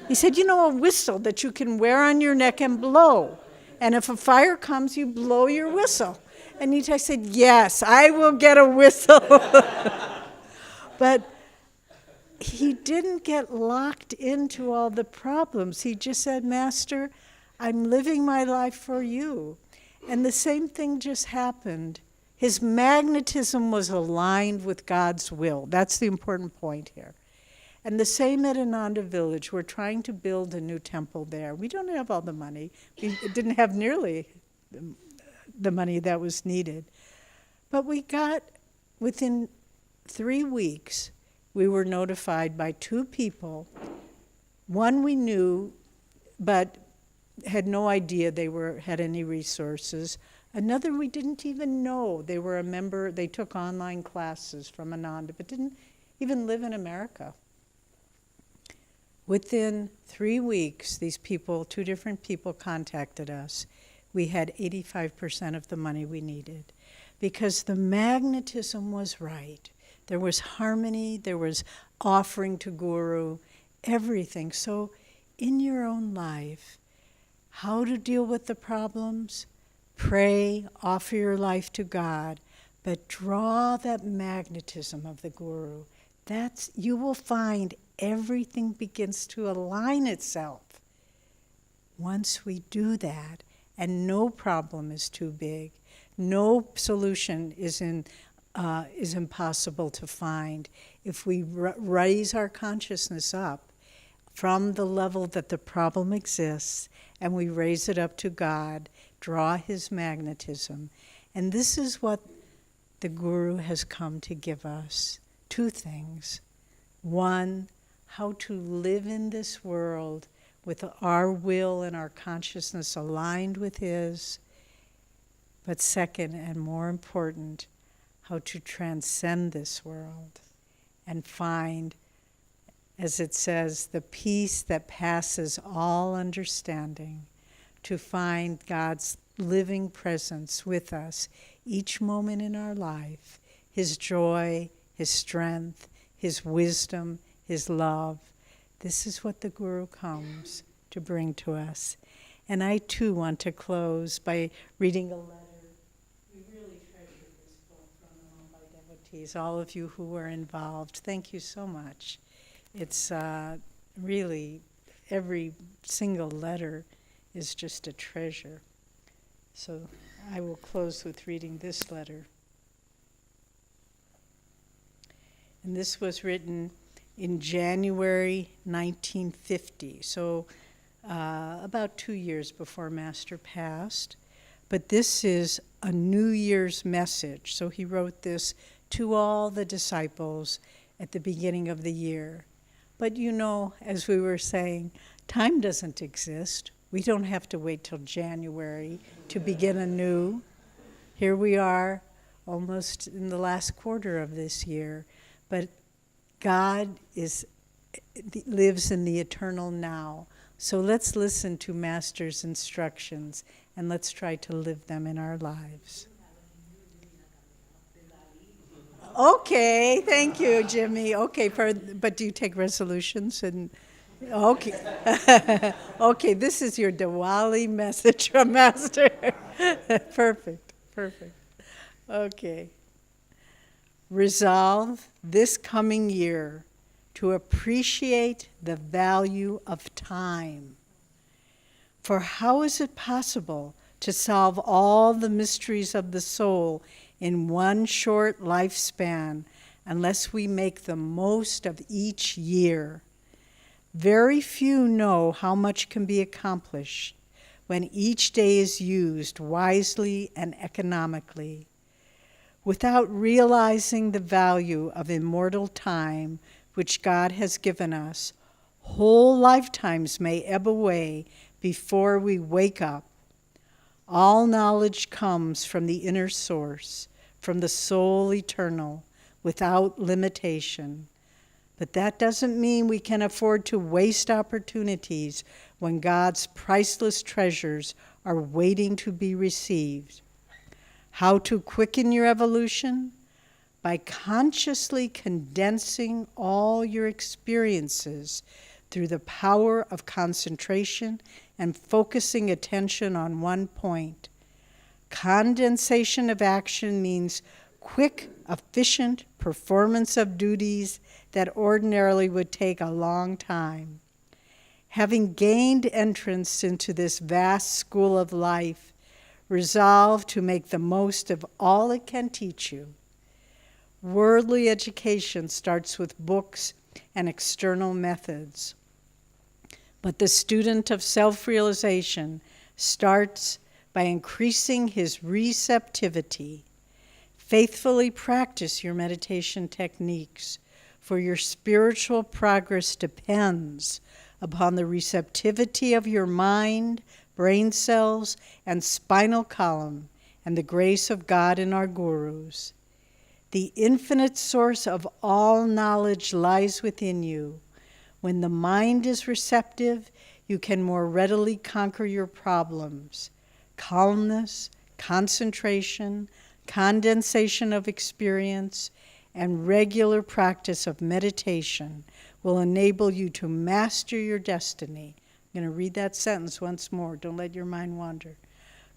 He said, you know, a whistle that you can wear on your neck and blow. And if a fire comes, you blow your whistle. And Nitai said, yes, I will get a whistle. But he didn't get locked into all the problems. He just said, Master, I'm living my life for you. And the same thing just happened. His magnetism was aligned with God's will. That's the important point here. And the same at Ananda village. We're trying to build a new temple there. We don't have all the money. We didn't have nearly the money that was needed. But we got, within 3 weeks, we were notified by 2 people. One we knew, but had no idea they had any resources. Another we didn't even know. They were a member, they took online classes from Ananda, but didn't even live in America. Within 3 weeks, these people, 2 different people contacted us. We had 85% of the money we needed because the magnetism was right. There was harmony, there was offering to Guru, everything. So in your own life, how to deal with the problems? Pray, offer your life to God, but draw that magnetism of the Guru. You will find everything begins to align itself. Once we do that, and no problem is too big, no solution is impossible to find. If we raise our consciousness up from the level that the problem exists, and we raise it up to God, draw His magnetism. And this is what the Guru has come to give us. 2 things. 1, how to live in this world with our will and our consciousness aligned with His. But second, and more important, how to transcend this world and find, as it says, the peace that passes all understanding, to find God's living presence with us each moment in our life, His joy, His strength, His wisdom, His love. This is what the Guru comes to bring to us. And I too want to close by reading a letter. We really treasure this book from all my devotees, all of you who were involved. Thank you so much. It's really, every single letter is just a treasure. So I will close with reading this letter. And this was written in January 1950, so about 2 years before Master passed. But this is a New Year's message. So he wrote this to all the disciples at the beginning of the year. But you know, as we were saying, time doesn't exist. We don't have to wait till January to begin anew. Here we are, almost in the last quarter of this year. But God lives in the eternal now. So let's listen to Master's instructions and let's try to live them in our lives. Okay, thank you, Jimmy. Okay, but do you take resolutions? Okay. Okay, this is your Diwali message from Master. Perfect. Okay. Resolve this coming year to appreciate the value of time. For how is it possible to solve all the mysteries of the soul in one short lifespan unless we make the most of each year? Very few know how much can be accomplished when each day is used wisely and economically. Without realizing the value of immortal time which God has given us, whole lifetimes may ebb away before we wake up. All knowledge comes from the inner source, from the soul eternal, without limitation. But that doesn't mean we can afford to waste opportunities when God's priceless treasures are waiting to be received. How to quicken your evolution? By consciously condensing all your experiences through the power of concentration and focusing attention on one point. Condensation of action means quick, efficient performance of duties that ordinarily would take a long time. Having gained entrance into this vast school of life, resolve to make the most of all it can teach you. Worldly education starts with books and external methods. But the student of self-realization starts by increasing his receptivity. Faithfully practice your meditation techniques, for your spiritual progress depends upon the receptivity of your mind, brain cells, and spinal column, and the grace of God and our gurus. The infinite source of all knowledge lies within you. When the mind is receptive, you can more readily conquer your problems. Calmness, concentration, condensation of experience, and regular practice of meditation will enable you to master your destiny. I'm going to read that sentence once more. Don't let your mind wander.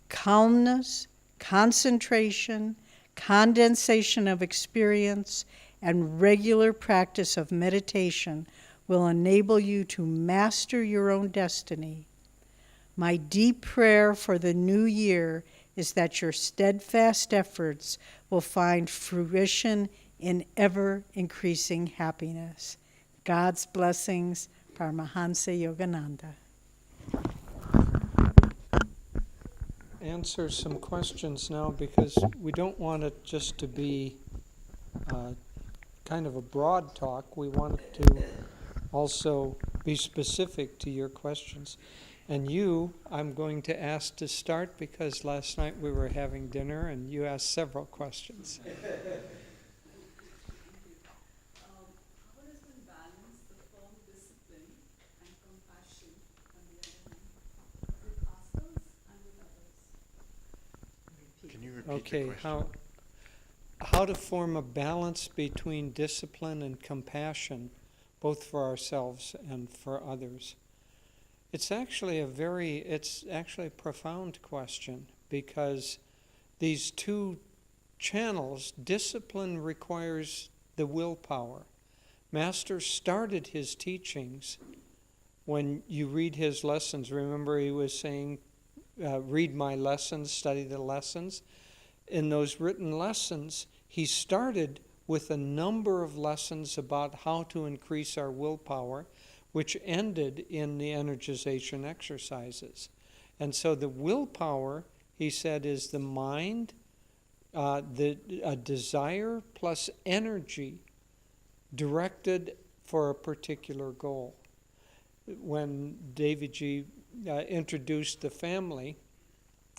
Calmness, concentration, condensation of experience, and regular practice of meditation will enable you to master your own destiny. My deep prayer for the new year is that your steadfast efforts will find fruition in ever-increasing happiness. God's blessings, Paramhansa Yogananda. Answer some questions now, because we don't want it just to be kind of a broad talk. We want it to also be specific to your questions. And you, I'm going to ask to start, because last night we were having dinner and you asked several questions. How does one balance the firm discipline and compassion on the other hand, with ourselves and with others? Can you repeat Okay, the question? how to form a balance between discipline and compassion, both for ourselves and for others. It's actually a profound question, because these two channels, discipline requires the willpower. Master started his teachings, when you read his lessons, remember he was saying, read my lessons, study the lessons. In those written lessons, he started with a number of lessons about how to increase our willpower, which ended in the energization exercises. And so the willpower, he said, is the mind, a desire plus energy directed for a particular goal. When Devi introduced the family,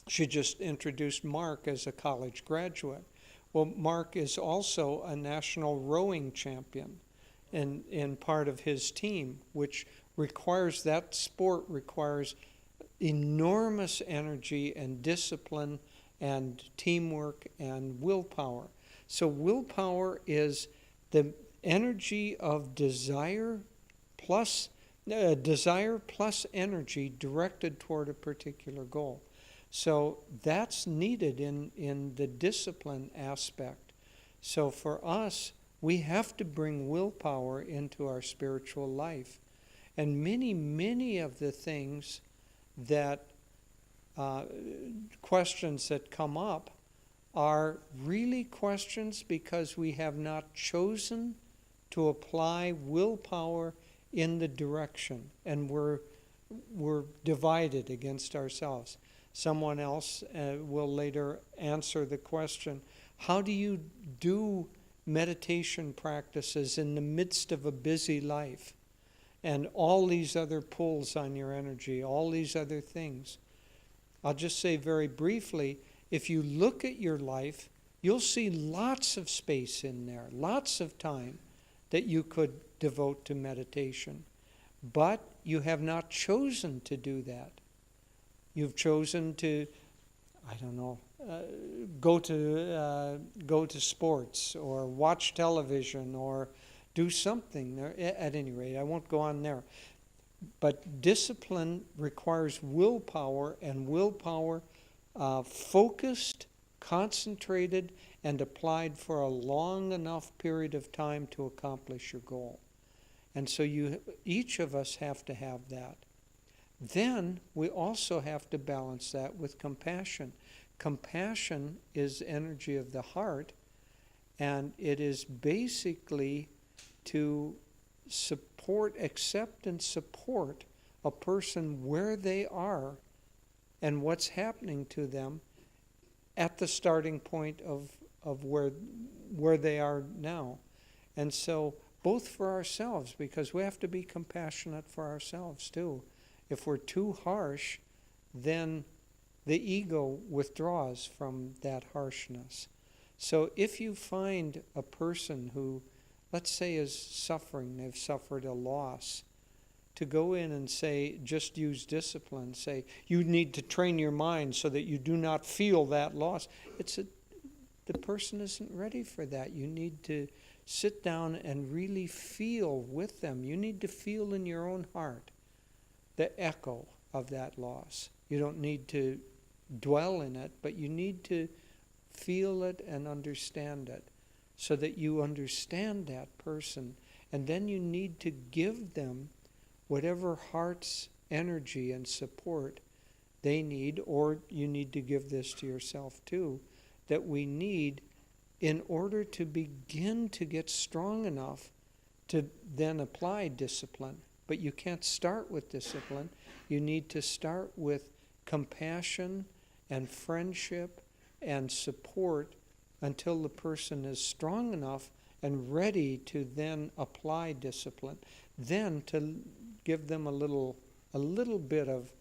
she just introduced Mark as a college graduate. Well, Mark is also a national rowing champion in part of his team, which requires, that sport requires enormous energy and discipline and teamwork and willpower. So willpower is the energy of desire plus energy directed toward a particular goal. So that's needed in the discipline aspect. So for us, we have to bring willpower into our spiritual life. And many, many of the things that questions that come up are really questions because we have not chosen to apply willpower in the direction, and we're divided against ourselves. Someone else will later answer the question, how do you do meditation practices in the midst of a busy life and all these other pulls on your energy, all these other things? I'll just say very briefly, if you look at your life, you'll see lots of space in there, lots of time that you could devote to meditation. But you have not chosen to do that. You've chosen to, I don't know, go to sports or watch television or do something. At any rate, I won't go on there. But discipline requires willpower, and willpower focused, concentrated, and applied for a long enough period of time to accomplish your goal. And so each of us have to have that. Then we also have to balance that with compassion. Compassion is energy of the heart, and it is basically to accept and support a person where they are and what's happening to them at the starting point of where they are now. And so both for ourselves, because we have to be compassionate for ourselves too. If we're too harsh, then the ego withdraws from that harshness. So if you find a person who, let's say, is suffering, they've suffered a loss, to go in and say, just use discipline, say, you need to train your mind so that you do not feel that loss. The person isn't ready for that. You need to sit down and really feel with them. You need to feel in your own heart the echo of that loss. You don't need to dwell in it, but you need to feel it and understand it so that you understand that person. And then you need to give them whatever heart's energy and support they need, or you need to give this to yourself too, that we need in order to begin to get strong enough to then apply discipline. But you can't start with discipline. You need to start with compassion and friendship and support until the person is strong enough and ready to then apply discipline. Then to give them a little bit of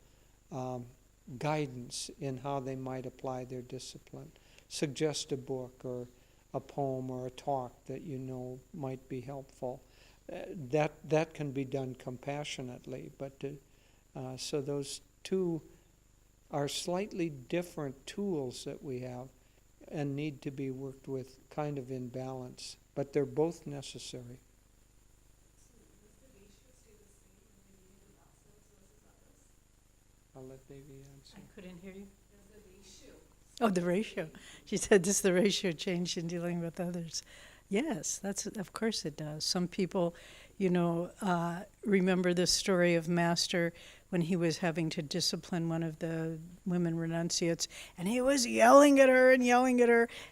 guidance in how they might apply their discipline. Suggest a book or a poem or a talk that you know might be helpful. That can be done compassionately, but so those two are slightly different tools that we have and need to be worked with kind of in balance, but they're both necessary. I'll let Devi answer. I couldn't hear you. Oh, the ratio. She said, does the ratio change in dealing with others? Yes, of course it does. Some people, remember the story of Master when he was having to discipline one of the women renunciates, and he was yelling at her,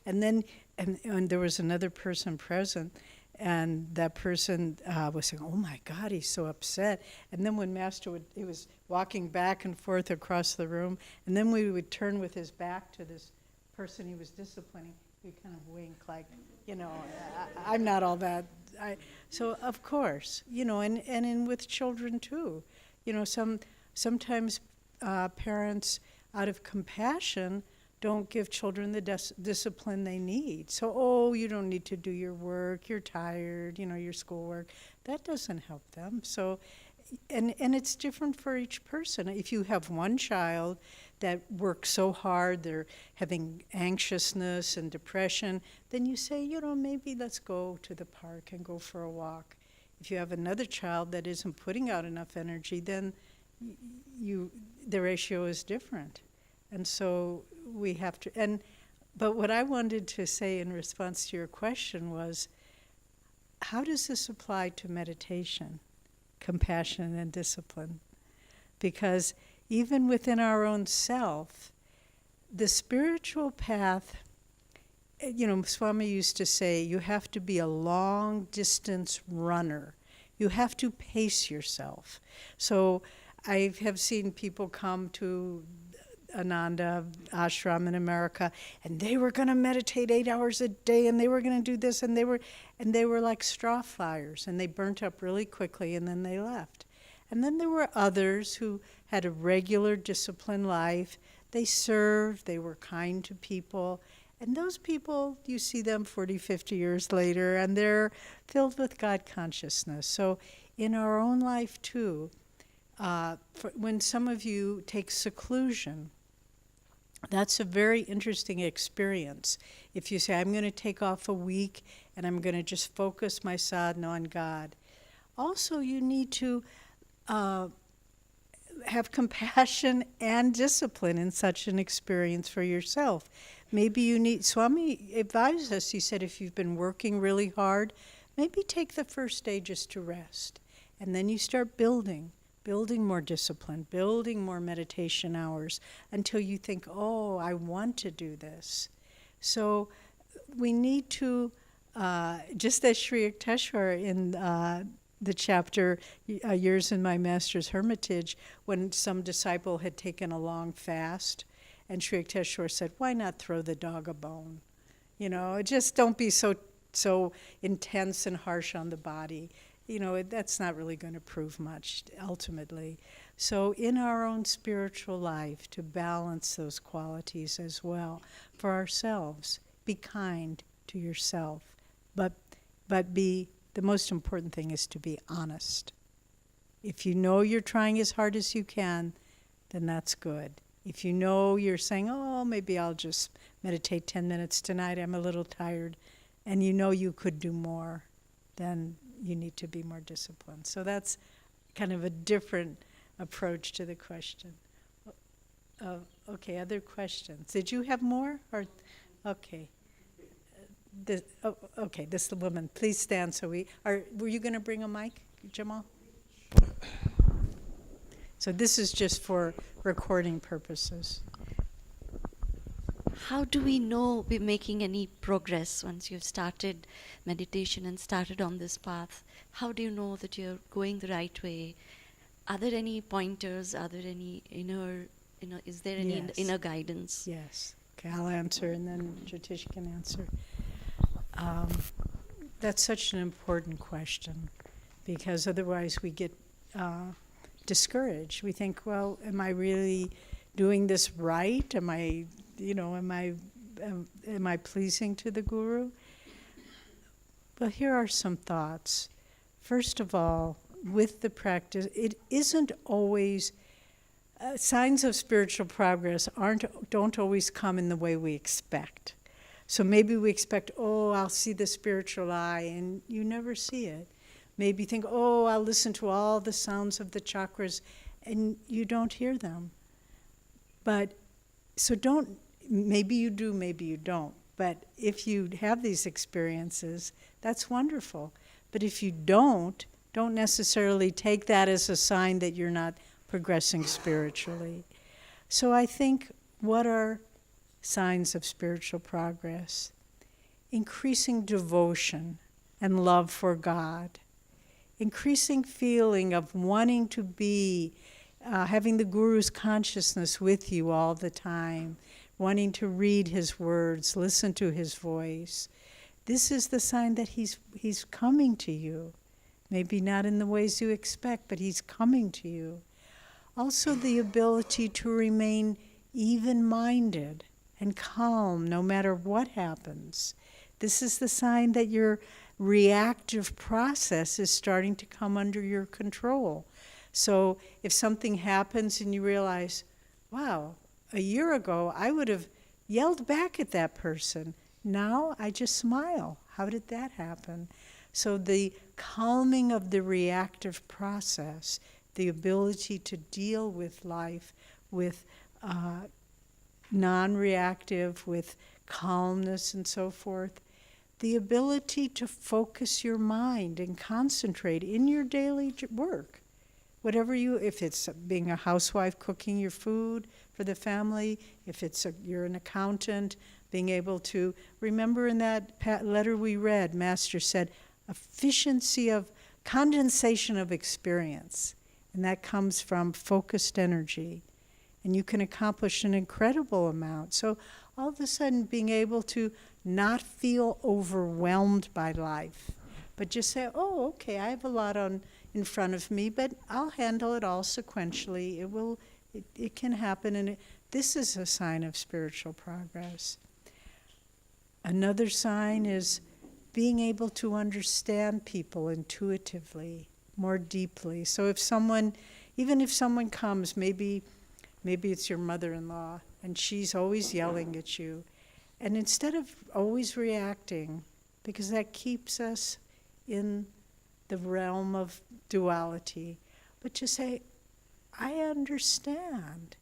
and then and there was another person present, and that person was saying, oh my God, he's so upset. And then when Master he was walking back and forth across the room, and then we would turn with his back to this person he was disciplining, he'd kind of wink like, I'm not all that. So of course, and with children too, sometimes parents out of compassion don't give children the discipline they need. So, you don't need to do your work, you're tired, your schoolwork. That doesn't help them. So, and it's different for each person. If you have one child that works so hard, they're having anxiousness and depression, then you say, maybe let's go to the park and go for a walk. If you have another child that isn't putting out enough energy, then the ratio is different. And so we have to, but what I wanted to say in response to your question was, how does this apply to meditation, compassion and discipline? Because, even within our own self, the spiritual path, Swami used to say, you have to be a long distance runner. You have to pace yourself. So I have seen people come to Ananda ashram in America, and they were going to meditate 8 hours a day, and they were going to do this, and they were like straw fires, and they burnt up really quickly, and then they left. And then there were others who had a regular disciplined life. They served, they were kind to people, and those people, you see them 40, 50 years later, and they're filled with God consciousness. So in our own life too, when some of you take seclusion, that's a very interesting experience. If you say, I'm going to take off a week and I'm going to just focus my sadhana on God. Also, you need to have compassion and discipline in such an experience for yourself. Maybe you need, Swami advised us, he said, if you've been working really hard, maybe take the first day just to rest. And then you start building more discipline, building more meditation hours until you think, oh, I want to do this. So we need to, just as Sri Yukteswar in the chapter, Years in My Master's Hermitage, when some disciple had taken a long fast, and Sri Yukteswar said, why not throw the dog a bone? Just don't be so intense and harsh on the body. That's not really going to prove much ultimately. So in our own spiritual life, to balance those qualities as well for ourselves, be kind to yourself, but the most important thing is to be honest. If you know you're trying as hard as you can, then that's good. If you know you're saying, oh, maybe I'll just meditate 10 minutes tonight, I'm a little tired, and you know you could do more, then you need to be more disciplined. So that's kind of a different approach to the question. Okay, other questions? Did you have more? Or okay. This woman. Please stand so were you going to bring a mic, Jamal? So this is just for recording purposes. How do we know we're making any progress once you've started meditation and started on this path? How do you know that you're going the right way? Are there any pointers? Are there any is there any Yes. inner guidance? Yes. Okay, I'll answer and then Jyotish can answer. That's such an important question because otherwise we get discouraged. We think, well, am I really doing this right? Am I pleasing to the Guru? Well, here are some thoughts. First of all, with the practice, it isn't always signs of spiritual progress don't always come in the way we expect. So maybe we expect, oh, I'll see the spiritual eye, and you never see it. Maybe you think, oh, I'll listen to all the sounds of the chakras, and you don't hear them. But so maybe you do, maybe you don't. But if you have these experiences, that's wonderful. But if you don't necessarily take that as a sign that you're not progressing spiritually. So I think, what are signs of spiritual progress? Increasing devotion and love for God. Increasing feeling of wanting to be, having the Guru's consciousness with you all the time, wanting to read his words, listen to his voice. This is the sign that he's coming to you. Maybe not in the ways you expect, but he's coming to you. Also the ability to remain even-minded and calm no matter what happens. This is the sign that your reactive process is starting to come under your control. So if something happens and you realize, wow, a year ago I would have yelled back at that person. Now I just smile. How did that happen? So the calming of the reactive process, the ability to deal with life with non-reactive, with calmness and so forth, the ability to focus your mind and concentrate in your daily work. whatever if it's being a housewife, cooking your food for the family, if you're an accountant, being able to remember in that letter we read, Master said, efficiency of condensation of experience. And that comes from focused energy. And you can accomplish an incredible amount. So all of a sudden being able to not feel overwhelmed by life, but just say, oh, okay, I have a lot in front of me, but I'll handle it all sequentially. It can happen, and this is a sign of spiritual progress. Another sign is being able to understand people intuitively, more deeply. So even if someone comes, maybe it's your mother-in-law, and she's always yelling at you, and instead of always reacting, because that keeps us in the realm of duality, but to say, I understand.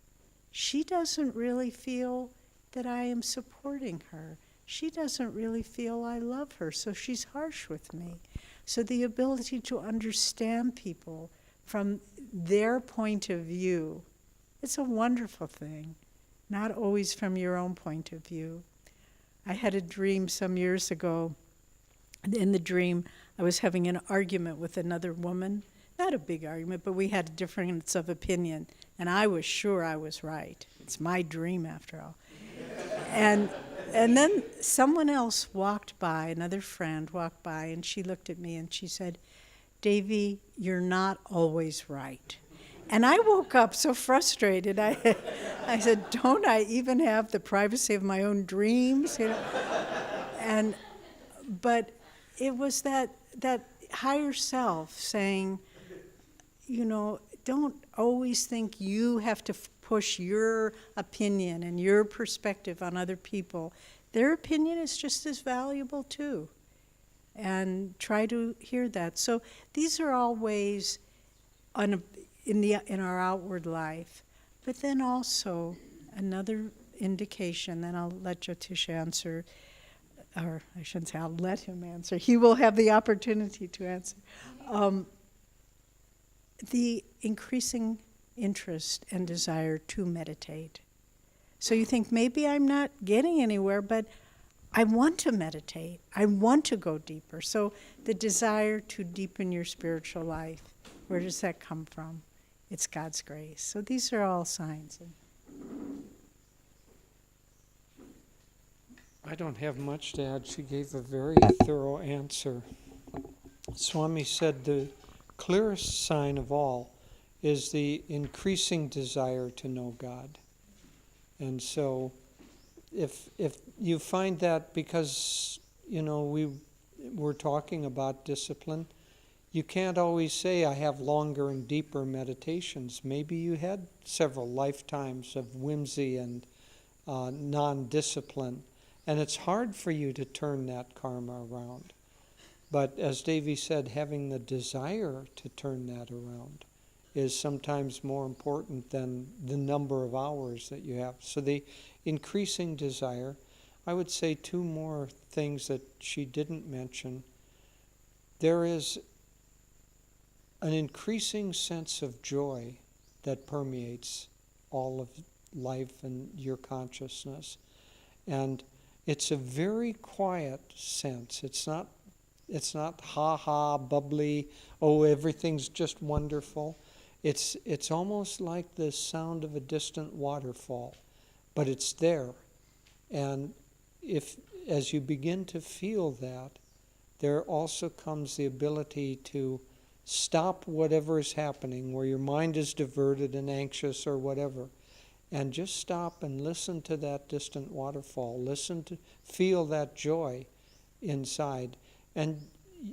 She doesn't really feel that I am supporting her. She doesn't really feel I love her, so she's harsh with me. So the ability to understand people from their point of view, it's a wonderful thing, not always from your own point of view. I had a dream some years ago. In the dream, I was having an argument with another woman. Not a big argument, but we had a difference of opinion. And I was sure I was right. It's my dream, after all. And then someone else walked by, another friend walked by, and she looked at me and she said, Devi, you're not always right. And I woke up so frustrated. I said, don't I even have the privacy of my own dreams? You know? But it was that higher self saying, you know, don't always think you have to push your opinion and your perspective on other people. Their opinion is just as valuable too. And try to hear that. So these are all ways in our outward life. But then also another indication, then I'll let Jyotish answer, or I shouldn't say I'll let him answer. He will have the opportunity to answer. The increasing interest and desire to meditate. So you think, maybe I'm not getting anywhere, but I want to meditate. I want to go deeper. So the desire to deepen your spiritual life, where does that come from? It's God's grace. So these are all signs. I don't have much to add. She gave a very thorough answer. Swami said the clearest sign of all is the increasing desire to know God. And so if you find that, because, you know, we're talking about discipline, you can't always say, I have longer and deeper meditations. Maybe you had several lifetimes of whimsy and non-discipline, and it's hard for you to turn that karma around. But as Devi said, having the desire to turn that around is sometimes more important than the number of hours that you have. So the increasing desire, I would say two more things that she didn't mention. There is an increasing sense of joy that permeates all of life and your consciousness. And it's a very quiet sense. It's not ha-ha, bubbly, oh, everything's just wonderful. It's almost like the sound of a distant waterfall, but it's there. And as you begin to feel that, there also comes the ability to stop whatever is happening, where your mind is diverted and anxious or whatever, and just stop and listen to that distant waterfall. Feel that joy inside. And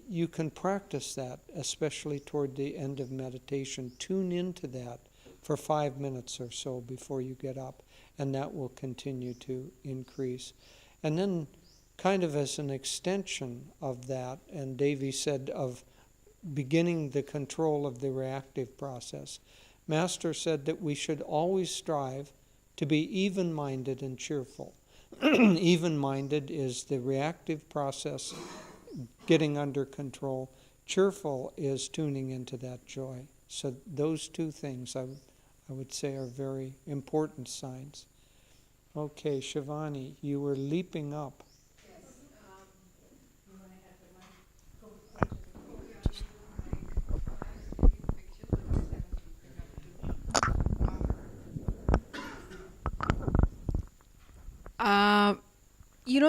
you can practice that, especially toward the end of meditation. Tune into that for 5 minutes or so before you get up, and that will continue to increase. And then, kind of as an extension of that, and Devi said of beginning the control of the reactive process, Master said that we should always strive to be even-minded and cheerful. Even-minded is the reactive process getting under control. Cheerful is tuning into that joy. So those two things I would say are very important signs. Okay, Shivani, you were leaping up.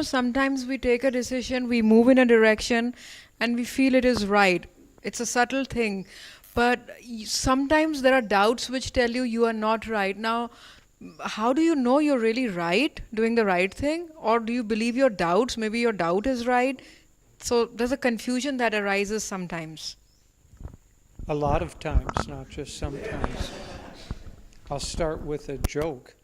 Sometimes we take a decision, we move in a direction, and we feel it is right. It's a subtle thing. But sometimes there are doubts which tell you you are not right. Now, how do you know you're really right, doing the right thing? Or do you believe your doubts? Maybe your doubt is right. So there's a confusion that arises sometimes. A lot of times, not just sometimes. I'll start with a joke,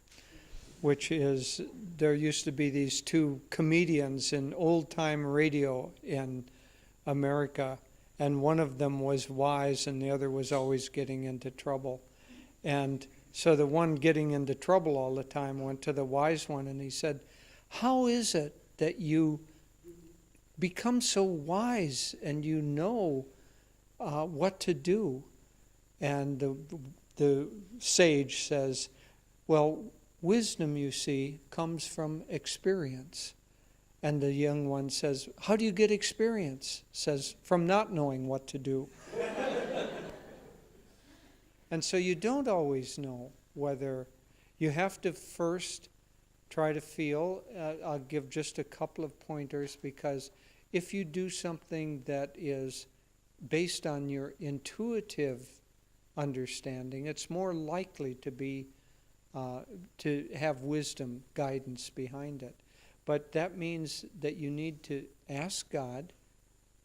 which is there used to be these two comedians in old-time radio in America, and one of them was wise and the other was always getting into trouble. And so the one getting into trouble all the time went to the wise one and he said, "How is it that you become so wise and you know what to do?" And the sage says, "Well, wisdom, you see, comes from experience." And the young one says, "How do you get experience?" Says, "From not knowing what to do." And so you don't always know whether you have to first try to feel. I'll give just a couple of pointers, because if you do something that is based on your intuitive understanding, it's more likely to be to have wisdom, guidance behind it. But that means that you need to ask God,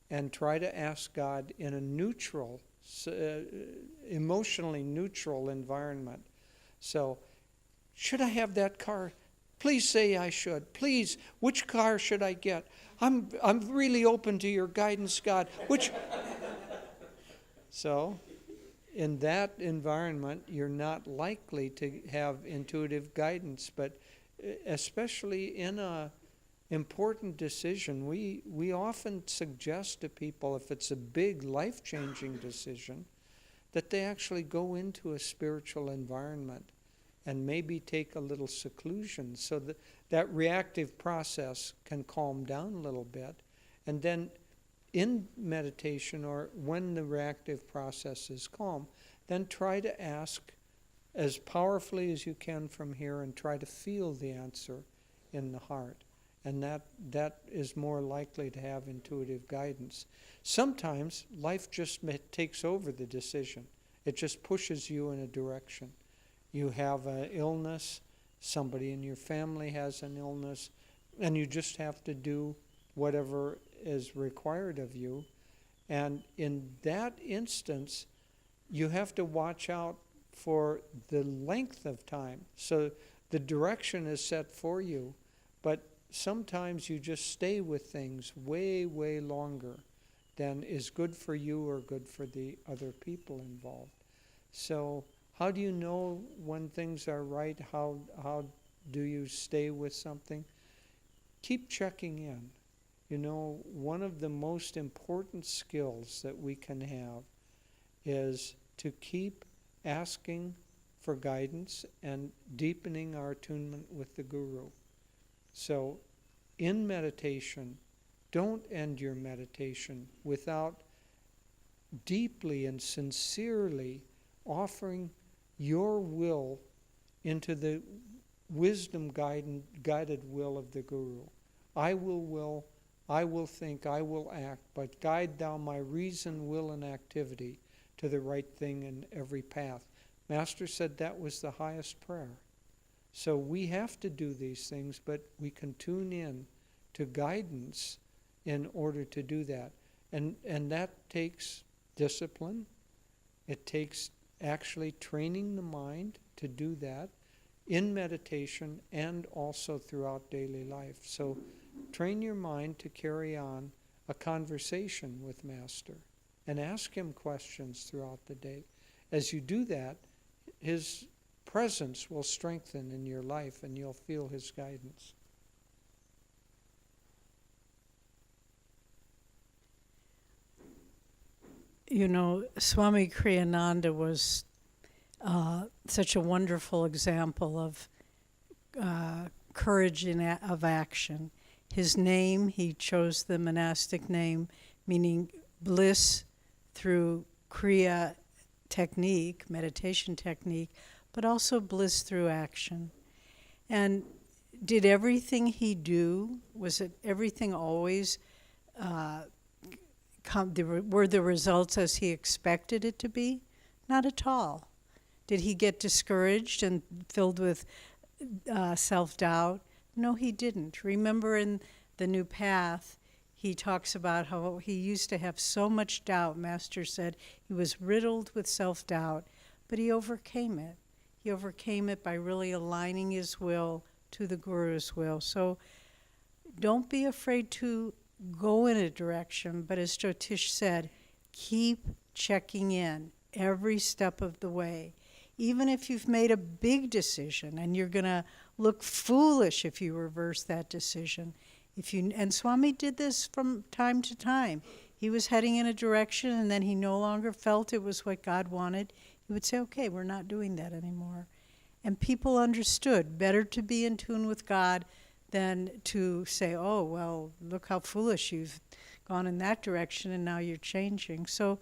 and try to ask God in a neutral, emotionally neutral environment. So, should I have that car? Please say I should. Please, which car should I get? I'm really open to your guidance, God. So, in that environment, you're not likely to have intuitive guidance, but especially in a important decision, we often suggest to people, if it's a big life-changing decision, that they actually go into a spiritual environment and maybe take a little seclusion so that that reactive process can calm down a little bit. And then in meditation, or when the reactive process is calm, then try to ask as powerfully as you can from here and try to feel the answer in the heart. And that is more likely to have intuitive guidance. Sometimes life just takes over the decision. It just pushes you in a direction. You have an illness, somebody in your family has an illness, and you just have to do whatever is required of you. And in that instance, you have to watch out for the length of time. So the direction is set for you, but sometimes you just stay with things way, way longer than is good for you or good for the other people involved. So how do you know when things are right? How do you stay with something? Keep checking in. You know, one of the most important skills that we can have is to keep asking for guidance and deepening our attunement with the Guru. So, in meditation, don't end your meditation without deeply and sincerely offering your will into the wisdom-guided will of the Guru. I will think, I will act, but guide thou my reason, will, and activity to the right thing in every path. Master said that was the highest prayer. So we have to do these things, but we can tune in to guidance in order to do that. And that takes discipline. It takes actually training the mind to do that in meditation and also throughout daily life. So train your mind to carry on a conversation with Master and ask him questions throughout the day. As you do that, his presence will strengthen in your life and you'll feel his guidance. You know, Swami Kriyananda was such a wonderful example of courage of action. His name, he chose the monastic name, meaning bliss through Kriya technique, meditation technique, but also bliss through action. And did everything he do, was it everything always were the results as he expected it to be? Not at all. Did he get discouraged and filled with self-doubt? No, he didn't. Remember in the New Path, he talks about how he used to have so much doubt. Master said he was riddled with self-doubt, but he overcame it. He overcame it by really aligning his will to the Guru's will. So don't be afraid to go in a direction, but as Jyotish said, keep checking in every step of the way. Even if you've made a big decision and you're going to look foolish if you reverse that decision. And Swami did this from time to time. He was heading in a direction and then he no longer felt it was what God wanted. He would say, okay, we're not doing that anymore. And people understood, better to be in tune with God than to say, oh, well, look how foolish you've gone in that direction and now you're changing. So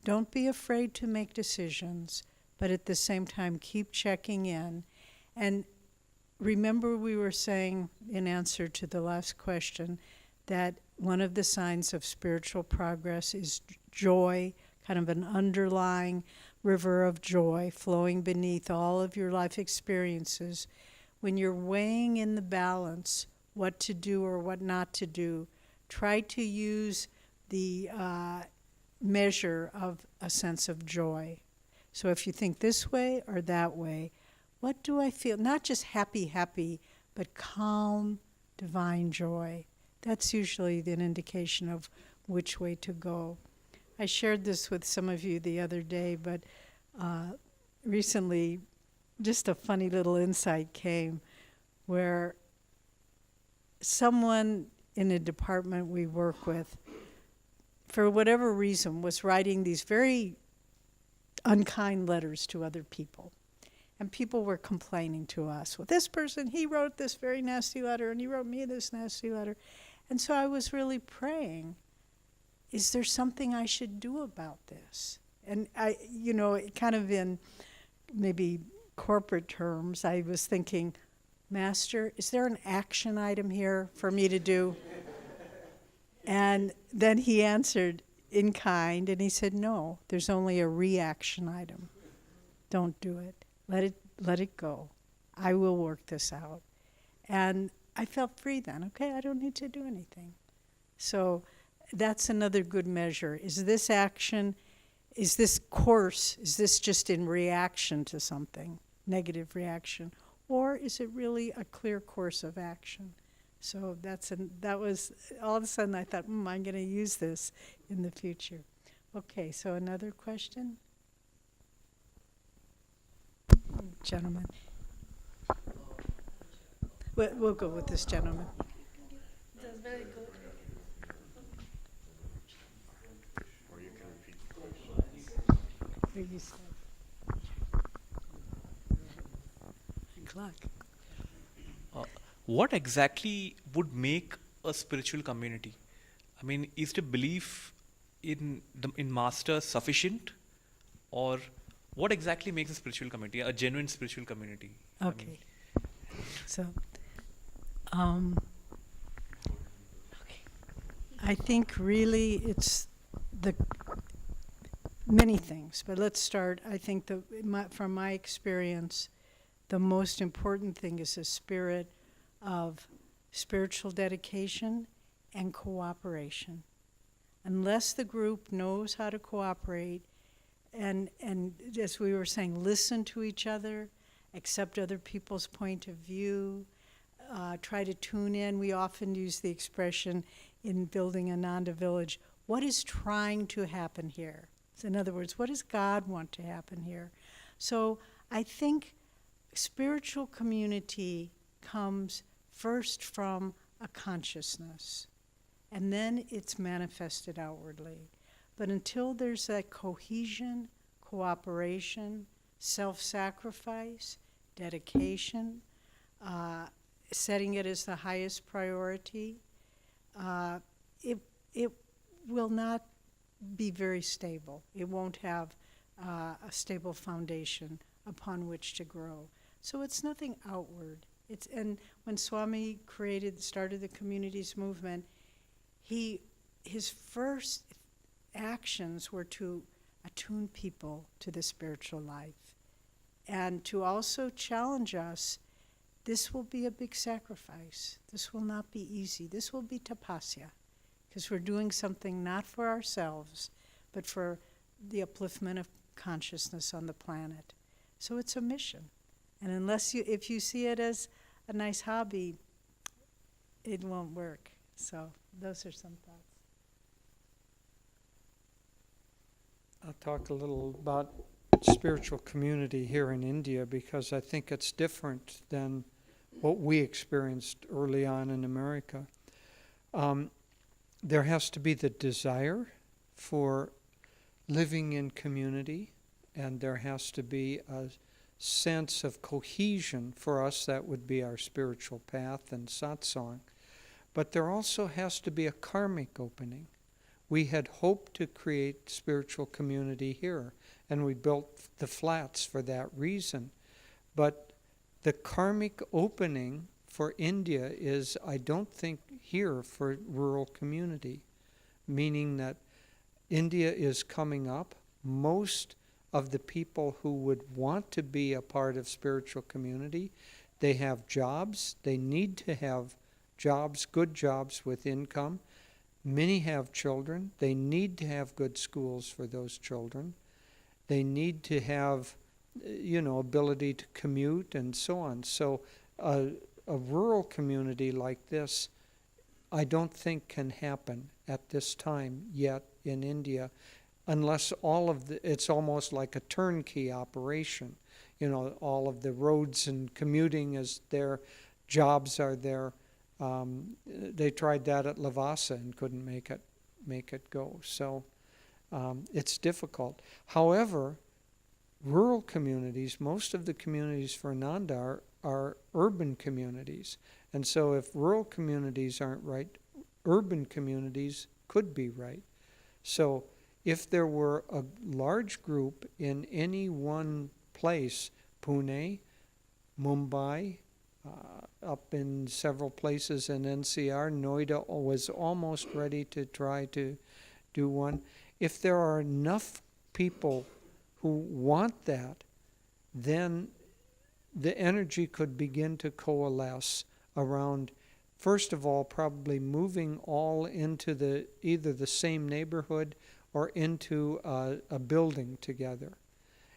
don't be afraid to make decisions, but at the same time, keep checking in. And remember we were saying in answer to the last question that one of the signs of spiritual progress is joy, kind of an underlying river of joy flowing beneath all of your life experiences. When you're weighing in the balance what to do or what not to do, try to use the measure of a sense of joy. So if you think this way or that way, what do I feel? Not just happy, but calm, divine joy. That's usually an indication of which way to go. I shared this with some of you the other day, but recently just a funny little insight came where someone in a department we work with, for whatever reason, was writing these very unkind letters to other people. And people were complaining to us, well, this person, he wrote this very nasty letter, and he wrote me this nasty letter. And so I was really praying, is there something I should do about this? And I, kind of in maybe corporate terms, I was thinking, Master, is there an action item here for me to do? And then he answered in kind, and he said, no, there's only a reaction item. Don't do it. Let it go. I will work this out. And I felt free then. Okay, I don't need to do anything. So that's another good measure. Is this action, is this course, is this just in reaction to something, negative reaction? Or is it really a clear course of action? So that was, all of a sudden I thought, I'm going to use this in the future. Okay, so another question? Gentlemen. We'll go with this gentleman. That's very good. Or you can repeat the question. Where you start. Clock. What exactly would make a spiritual community? I mean, is the belief in Master sufficient, or what exactly makes a spiritual community, a genuine spiritual community? Okay. So, I think really it's many things, but let's start. I think from my experience, the most important thing is a spirit of spiritual dedication and cooperation. Unless the group knows how to cooperate, and as we were saying, listen to each other, accept other people's point of view, try to tune in. We often use the expression in building Ananda village, what is trying to happen here? So in other words, what does God want to happen here? So I think spiritual community comes first from a consciousness. and then it's manifested outwardly. But until there's that cohesion, cooperation, self-sacrifice, dedication, setting it as the highest priority, it will not be very stable. It won't have a stable foundation upon which to grow. So it's nothing outward. And when Swami started the communities movement, his first actions were to attune people to the spiritual life and to also challenge us. This will be a big sacrifice. This will not be easy. This will be tapasya, because we're doing something not for ourselves, but for the upliftment of consciousness on the planet. So it's a mission. And if you see it as a nice hobby, it won't work. So those are some thoughts. I'll talk a little about spiritual community here in India, because I think it's different than what we experienced early on in America. There has to be the desire for living in community, and there has to be a sense of cohesion. For us, that would be our spiritual path and satsang. But there also has to be a karmic opening. We had hoped to create spiritual community here, and we built the flats for that reason. But the karmic opening for India is, I don't think, here for rural community, meaning that India is coming up. Most of the people who would want to be a part of spiritual community, they have jobs. They need to have jobs, good jobs with income. Many have children. They need to have good schools for those children. They need to have, ability to commute and so on. So a rural community like this, I don't think can happen at this time yet in India, unless it's almost like a turnkey operation. All of the roads and commuting is there, jobs are there. They tried that at Lavasa and couldn't make it go. So it's difficult. However, rural communities, most of the communities for Ananda are urban communities. And so if rural communities aren't right, urban communities could be right. So if there were a large group in any one place, Pune, Mumbai, up in several places in NCR, Noida was almost ready to try to do one. If there are enough people who want that, then the energy could begin to coalesce around, first of all, probably moving all into either the same neighborhood or into a building together.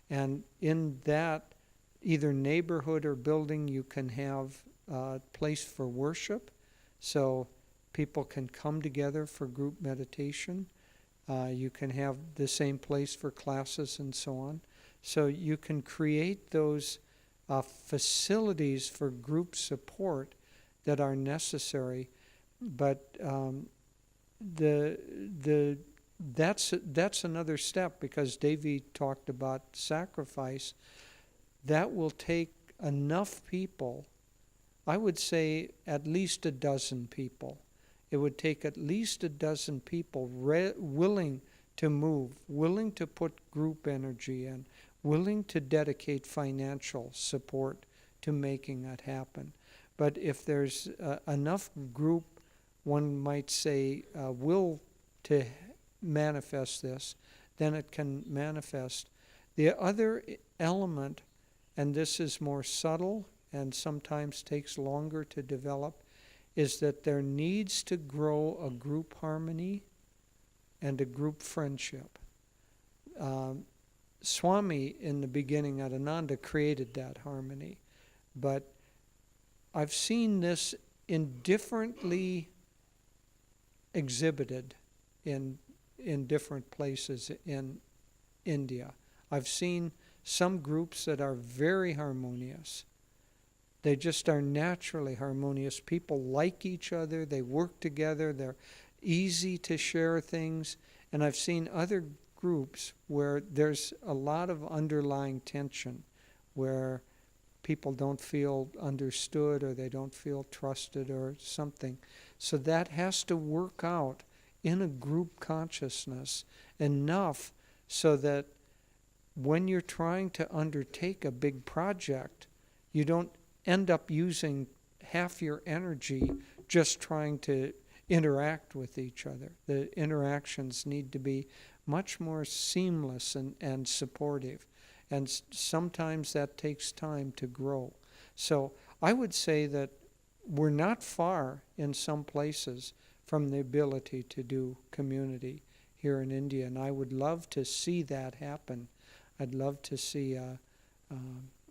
And in that, either neighborhood or building, you can have a place for worship, so people can come together for group meditation. You can have the same place for classes and so on. So you can create those facilities for group support that are necessary. But that's another step, because Devi talked about sacrifice. That will take enough people, I would say at least a dozen people. It would take at least a dozen people willing to move, willing to put group energy in, willing to dedicate financial support to making that happen. But if there's enough group, one might say, will to manifest this, then it can manifest. The other element, and this is more subtle and sometimes takes longer to develop, is that there needs to grow a group harmony and a group friendship. Swami, in the beginning at Ananda, created that harmony. But I've seen this indifferently exhibited in different places in India. I've seen some groups that are very harmonious. They just are naturally harmonious. People like each other. They work together. They're easy to share things. And I've seen other groups where there's a lot of underlying tension, where people don't feel understood or they don't feel trusted or something. So that has to work out in a group consciousness enough so that when you're trying to undertake a big project, you don't end up using half your energy just trying to interact with each other. The interactions need to be much more seamless and supportive. And sometimes that takes time to grow. So I would say that we're not far in some places from the ability to do community here in India. And I would love to see that happen. I'd love to see,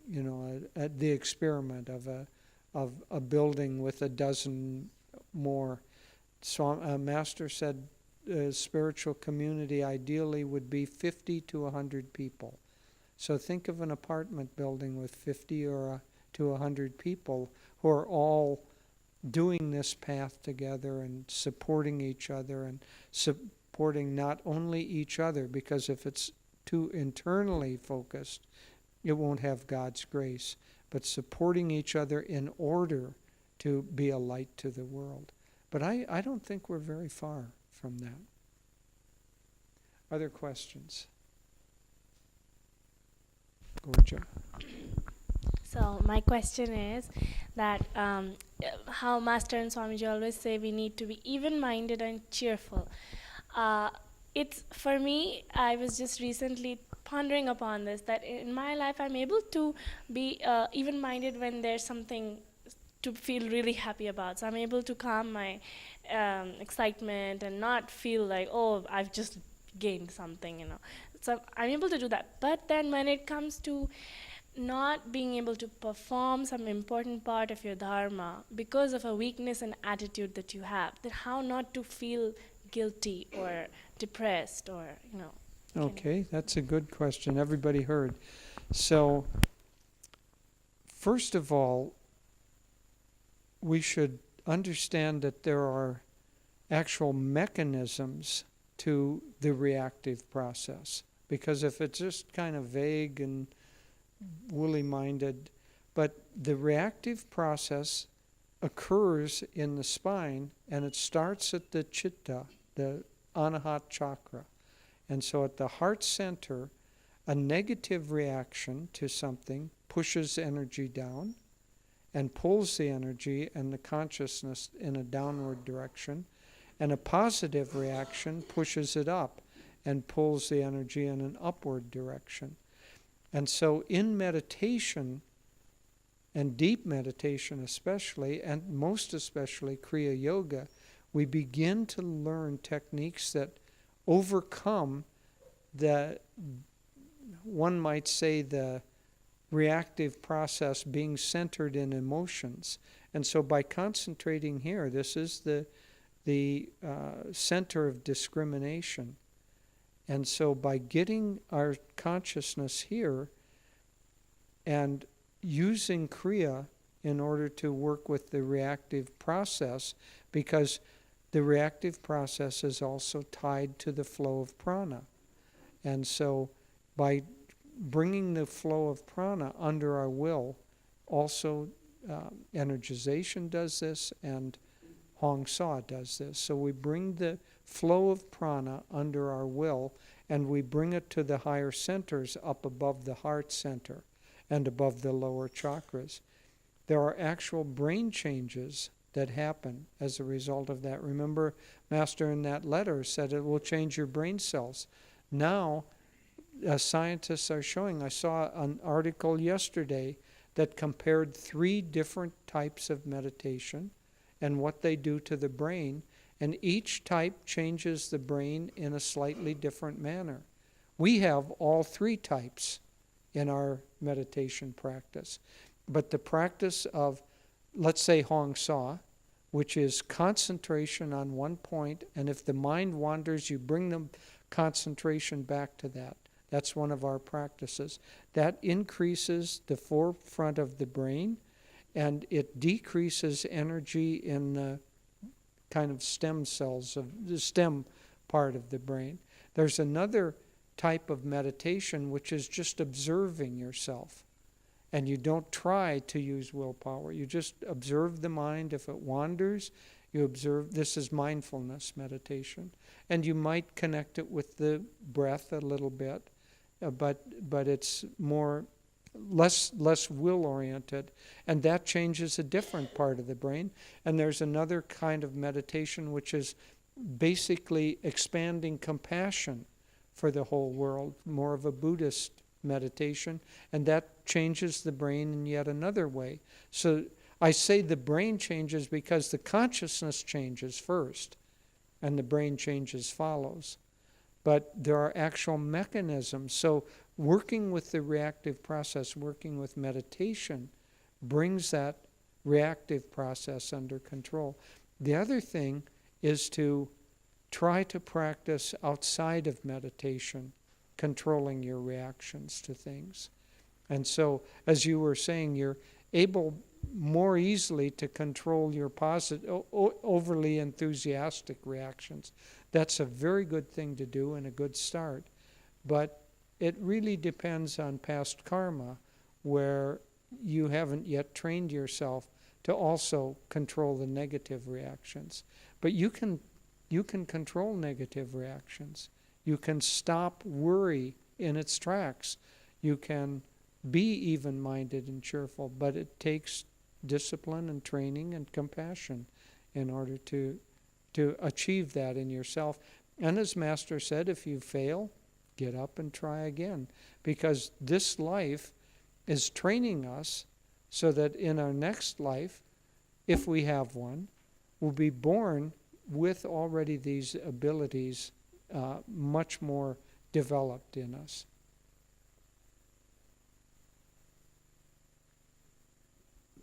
the experiment of a building with a dozen more. Master said spiritual community ideally would be 50 to 100 people. So think of an apartment building with 50 to 100 people who are all doing this path together and supporting each other and supporting not only each other, because if it's too internally focused, it won't have God's grace, but supporting each other in order to be a light to the world. But I don't think we're very far from that. Other questions? Gorja. So my question is that how Master and Swamiji always say we need to be even-minded and cheerful. It's for me, I was just recently pondering upon this, that in my life I'm able to be even-minded when there's something to feel really happy about. So I'm able to calm my excitement and not feel like, oh, I've just gained something, So I'm able to do that. But then when it comes to not being able to perform some important part of your dharma because of a weakness and attitude that you have, then how not to feel guilty or depressed or, Okay, that's a good question. Everybody heard. So, first of all, we should understand that there are actual mechanisms to the reactive process. Because if it's just kind of vague and woolly-minded, but the reactive process occurs in the spine, and it starts at the chitta, the anahat chakra. And so at the heart center, a negative reaction to something pushes energy down and pulls the energy and the consciousness in a downward direction, and a positive reaction pushes it up and pulls the energy in an upward direction. And so in meditation, and deep meditation especially, and most especially Kriya Yoga, we begin to learn techniques that overcome one might say, the reactive process being centered in emotions. And so by concentrating here, this is the center of discrimination. And so by getting our consciousness here and using Kriya in order to work with the reactive process, because the reactive process is also tied to the flow of prana. And so by bringing the flow of prana under our will, also energization does this and Hong Sa does this. So we bring the flow of prana under our will and we bring it to the higher centers up above the heart center and above the lower chakras. There are actual brain changes that happen as a result of that. Remember, Master in that letter said it will change your brain cells. Now, scientists are showing, I saw an article yesterday that compared 3 different types of meditation and what they do to the brain, and each type changes the brain in a slightly different manner. We have all 3 types in our meditation practice. But the practice of, let's say, Hong Sa, which is concentration on one point, and if the mind wanders, you bring the concentration back to that. That's one of our practices. That increases the forefront of the brain, and it decreases energy in the kind of stem cells of the stem part of the brain. There's another type of meditation which is just observing yourself. And you don't try to use willpower. You just observe the mind. If it wanders, you observe. This is mindfulness meditation. And you might connect it with the breath a little bit, but it's less will-oriented. And that changes a different part of the brain. And there's another kind of meditation which is basically expanding compassion for the whole world, more of a Buddhist meditation, and that changes the brain in yet another way. So I say the brain changes because the consciousness changes first, and the brain changes follows. But there are actual mechanisms. So working with the reactive process, working with meditation, brings that reactive process under control. The other thing is to try to practice outside of meditation, controlling your reactions to things. And so, as you were saying, you're able more easily to control your overly enthusiastic reactions. That's a very good thing to do and a good start. But it really depends on past karma, where you haven't yet trained yourself to also control the negative reactions. But you can control negative reactions. You can stop worry in its tracks. You can be even-minded and cheerful, but it takes discipline and training and compassion in order to achieve that in yourself. And as Master said, if you fail, get up and try again. Because this life is training us so that in our next life, if we have one, we'll be born with already these abilities much more developed in us.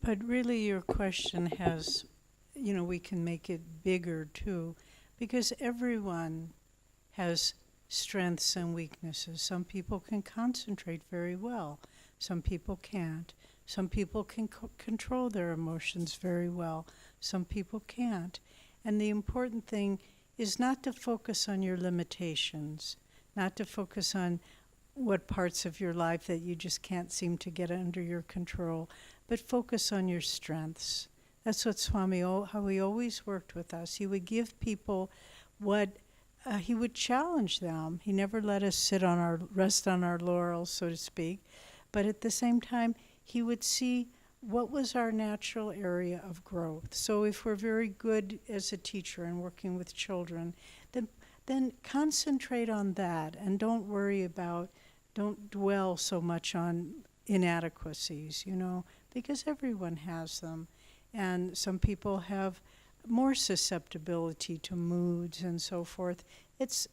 But really your question has, we can make it bigger too, because everyone has strengths and weaknesses. Some people can concentrate very well. Some people can't. Some people can control their emotions very well. Some people can't. And the important thing is not to focus on your limitations, not to focus on what parts of your life that you just can't seem to get under your control, but focus on your strengths. That's what Swami, how he always worked with us. He would give people what, he would challenge them. He never let us rest on our laurels, so to speak. But at the same time, he would see what was our natural area of growth. So if we're very good as a teacher and working with children, then concentrate on that and don't dwell so much on inadequacies, because everyone has them. And some people have more susceptibility to moods and so forth. This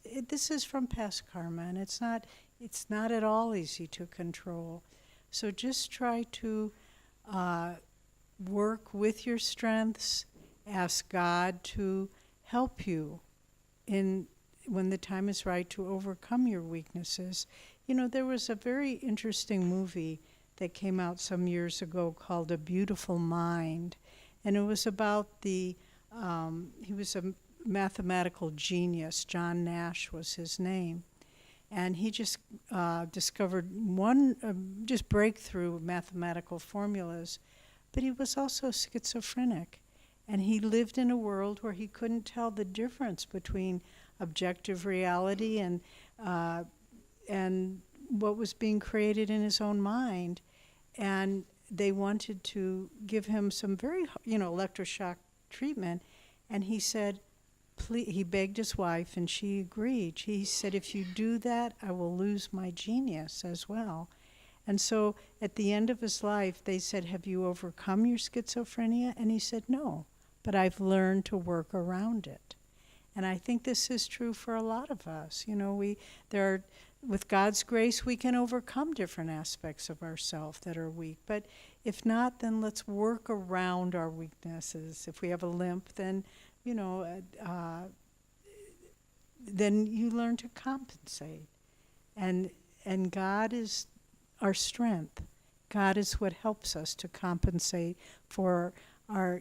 is from past karma, and it's not at all easy to control. So just try to work with your strengths, ask God to help you when the time is right to overcome your weaknesses. There was a very interesting movie that came out some years ago called A Beautiful Mind, and it was about he was a mathematical genius. John Nash was his name. And he just discovered just breakthrough mathematical formulas. But he was also schizophrenic. And he lived in a world where he couldn't tell the difference between objective reality and what was being created in his own mind. And they wanted to give him some very, electroshock treatment. And he said, he begged his wife, and she agreed. He said, if you do that, I will lose my genius as well. And so at the end of his life, they said, have you overcome your schizophrenia? And he said, no, but I've learned to work around it. And I think this is true for a lot of us. With God's grace, we can overcome different aspects of ourselves that are weak. But if not, then let's work around our weaknesses. If we have a limp, then then you learn to compensate. And God is our strength. God is what helps us to compensate for our,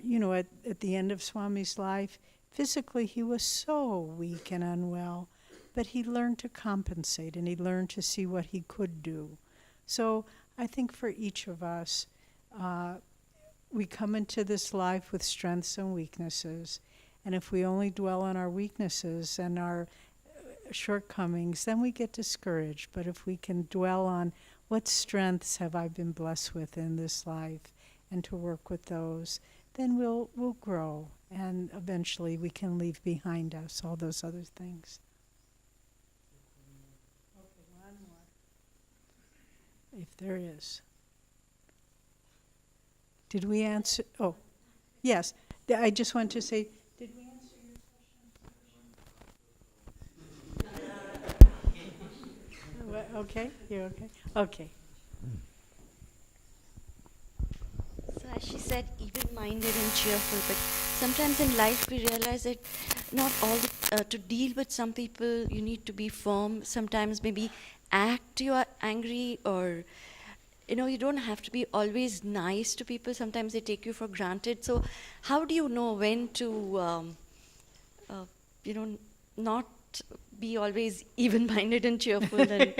at the end of Swami's life, physically he was so weak and unwell, but he learned to compensate and he learned to see what he could do. So I think for each of us, we come into this life with strengths and weaknesses, and if we only dwell on our weaknesses and our shortcomings, then we get discouraged. But if we can dwell on what strengths have I been blessed with in this life and to work with those, then we'll grow, and eventually we can leave behind us all those other things. Okay, one more. If there is. Did we answer? Oh, yes. I just want to say, did we answer your question? Okay, you okay? Okay. So as she said, even-minded and cheerful, but sometimes in life we realize that not all to deal with some people you need to be firm. Sometimes maybe act you are angry, or you don't have to be always nice to people. Sometimes they take you for granted. So how do you know when to not be always even-minded and cheerful? And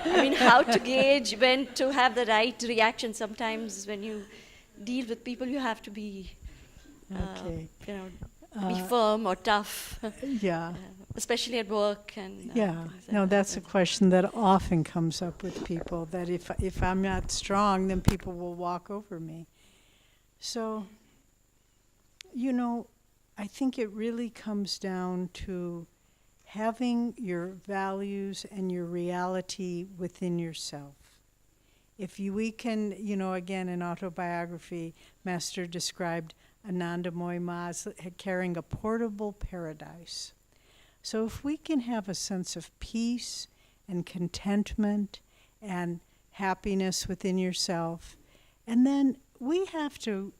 I mean, how to gauge when to have the right reaction? Sometimes when you deal with people, you have to be, Okay. be firm or tough, Yeah. especially at work. And Yeah. things like No, that. that's a question that often comes up with people, that if I'm not strong, then people will walk over me. So, I think it really comes down to having your values and your reality within yourself. We can, again, in autobiography, Master described Ananda as carrying a portable paradise. So if we can have a sense of peace and contentment and happiness within yourself, and then we have to,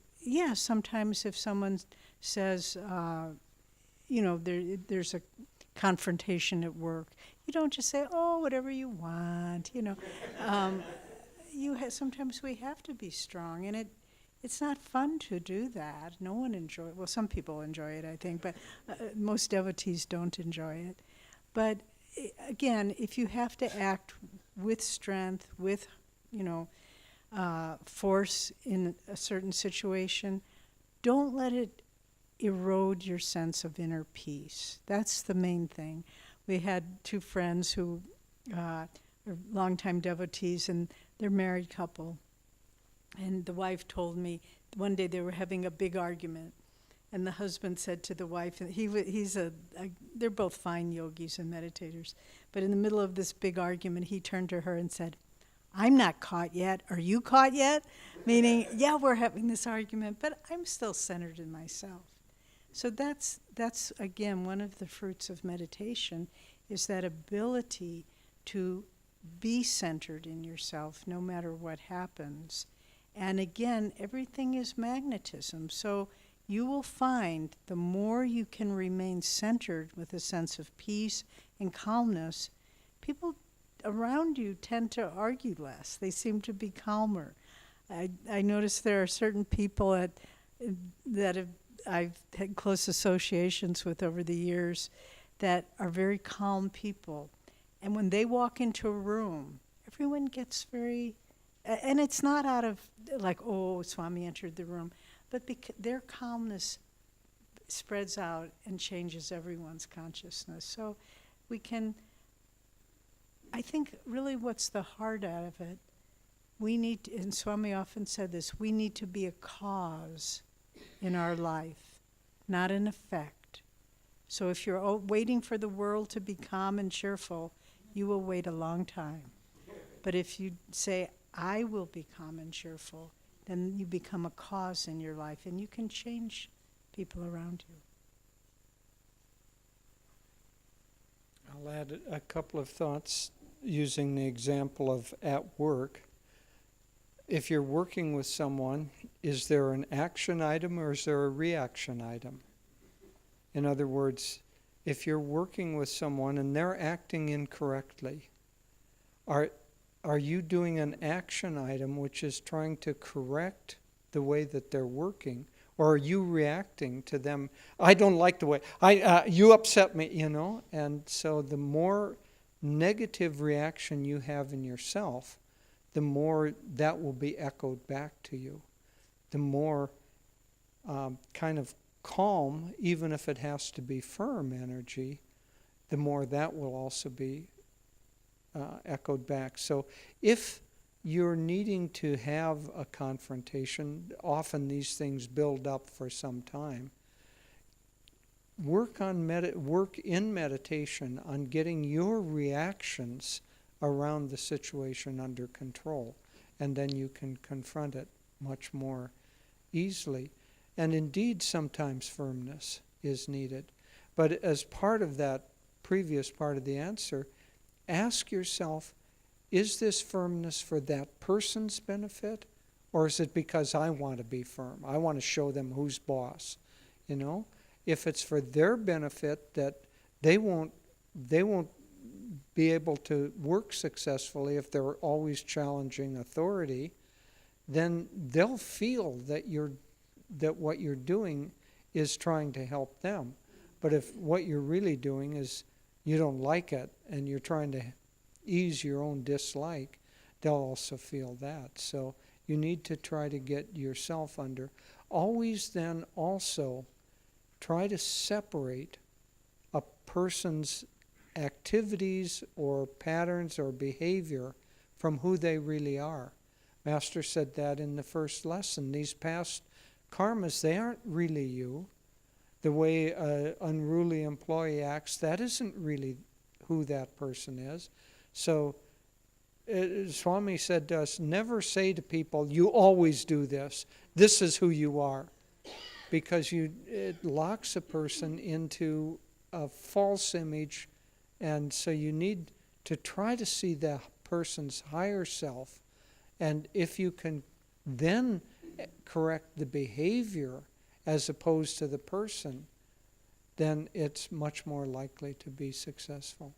sometimes if someone says, there's a confrontation at work, you don't just say, oh, whatever you want, sometimes we have to be strong, and it's not fun to do that. No one enjoys it. Well, some people enjoy it, I think, but most devotees don't enjoy it. But again, if you have to act with strength, with, force in a certain situation, don't let it erode your sense of inner peace. That's the main thing. We had two friends who are longtime devotees, and they're a married couple. And the wife told me one day they were having a big argument, and the husband said to the wife, and they're both fine yogis and meditators, but in the middle of this big argument, he turned to her and said, I'm not caught yet. Are you caught yet? Meaning, yeah, we're having this argument, but I'm still centered in myself. So that's again, one of the fruits of meditation, is that ability to be centered in yourself no matter what happens. And again, everything is magnetism. So you will find the more you can remain centered with a sense of peace and calmness, people around you tend to argue less. They seem to be calmer. I notice there are certain people that I've had close associations with over the years that are very calm people. And when they walk into a room, everyone gets very... And it's not out of, like, oh, Swami entered the room, but their calmness spreads out and changes everyone's consciousness. So I think really what's the heart out of it, and Swami often said this, we need to be a cause in our life, not an effect. So if you're waiting for the world to be calm and cheerful, you will wait a long time. But if you say, I will be calm and cheerful, then you become a cause in your life, and you can change people around you. I'll add a couple of thoughts using the example of at work. If you're working with someone, is there an action item or is there a reaction item? In other words, if you're working with someone and they're acting incorrectly, are you doing an action item which is trying to correct the way that they're working, Or are you reacting to them? I don't like the way, you upset me, And so the more negative reaction you have in yourself, the more that will be echoed back to you. The more kind of calm, even if it has to be firm energy, the more that will also be echoed back. So if you're needing to have a confrontation, often these things build up for some time. Work in meditation on getting your reactions around the situation under control, and then you can confront it much more easily. And indeed, sometimes firmness is needed. But as part of that previous part of the answer, ask yourself, is this firmness for that person's benefit, or is it because I want to be firm? I want to show them who's boss. If it's for their benefit, that they won't be able to work successfully if they're always challenging authority, then they'll feel that what you're doing is trying to help them. But if what you're really doing is you don't like it and you're trying to ease your own dislike, they'll also feel that. So you need to try to get yourself under. Always then also try to separate a person's activities or patterns or behavior from who they really are. Master said that in the first lesson. These past karmas, they aren't really you. The way an unruly employee acts, that isn't really who that person is. So Swami said to us, never say to people, you always do this. This is who you are. Because it locks a person into a false image, and so you need to try to see the person's higher self. And if you can then correct the behavior as opposed to the person, then it's much more likely to be successful.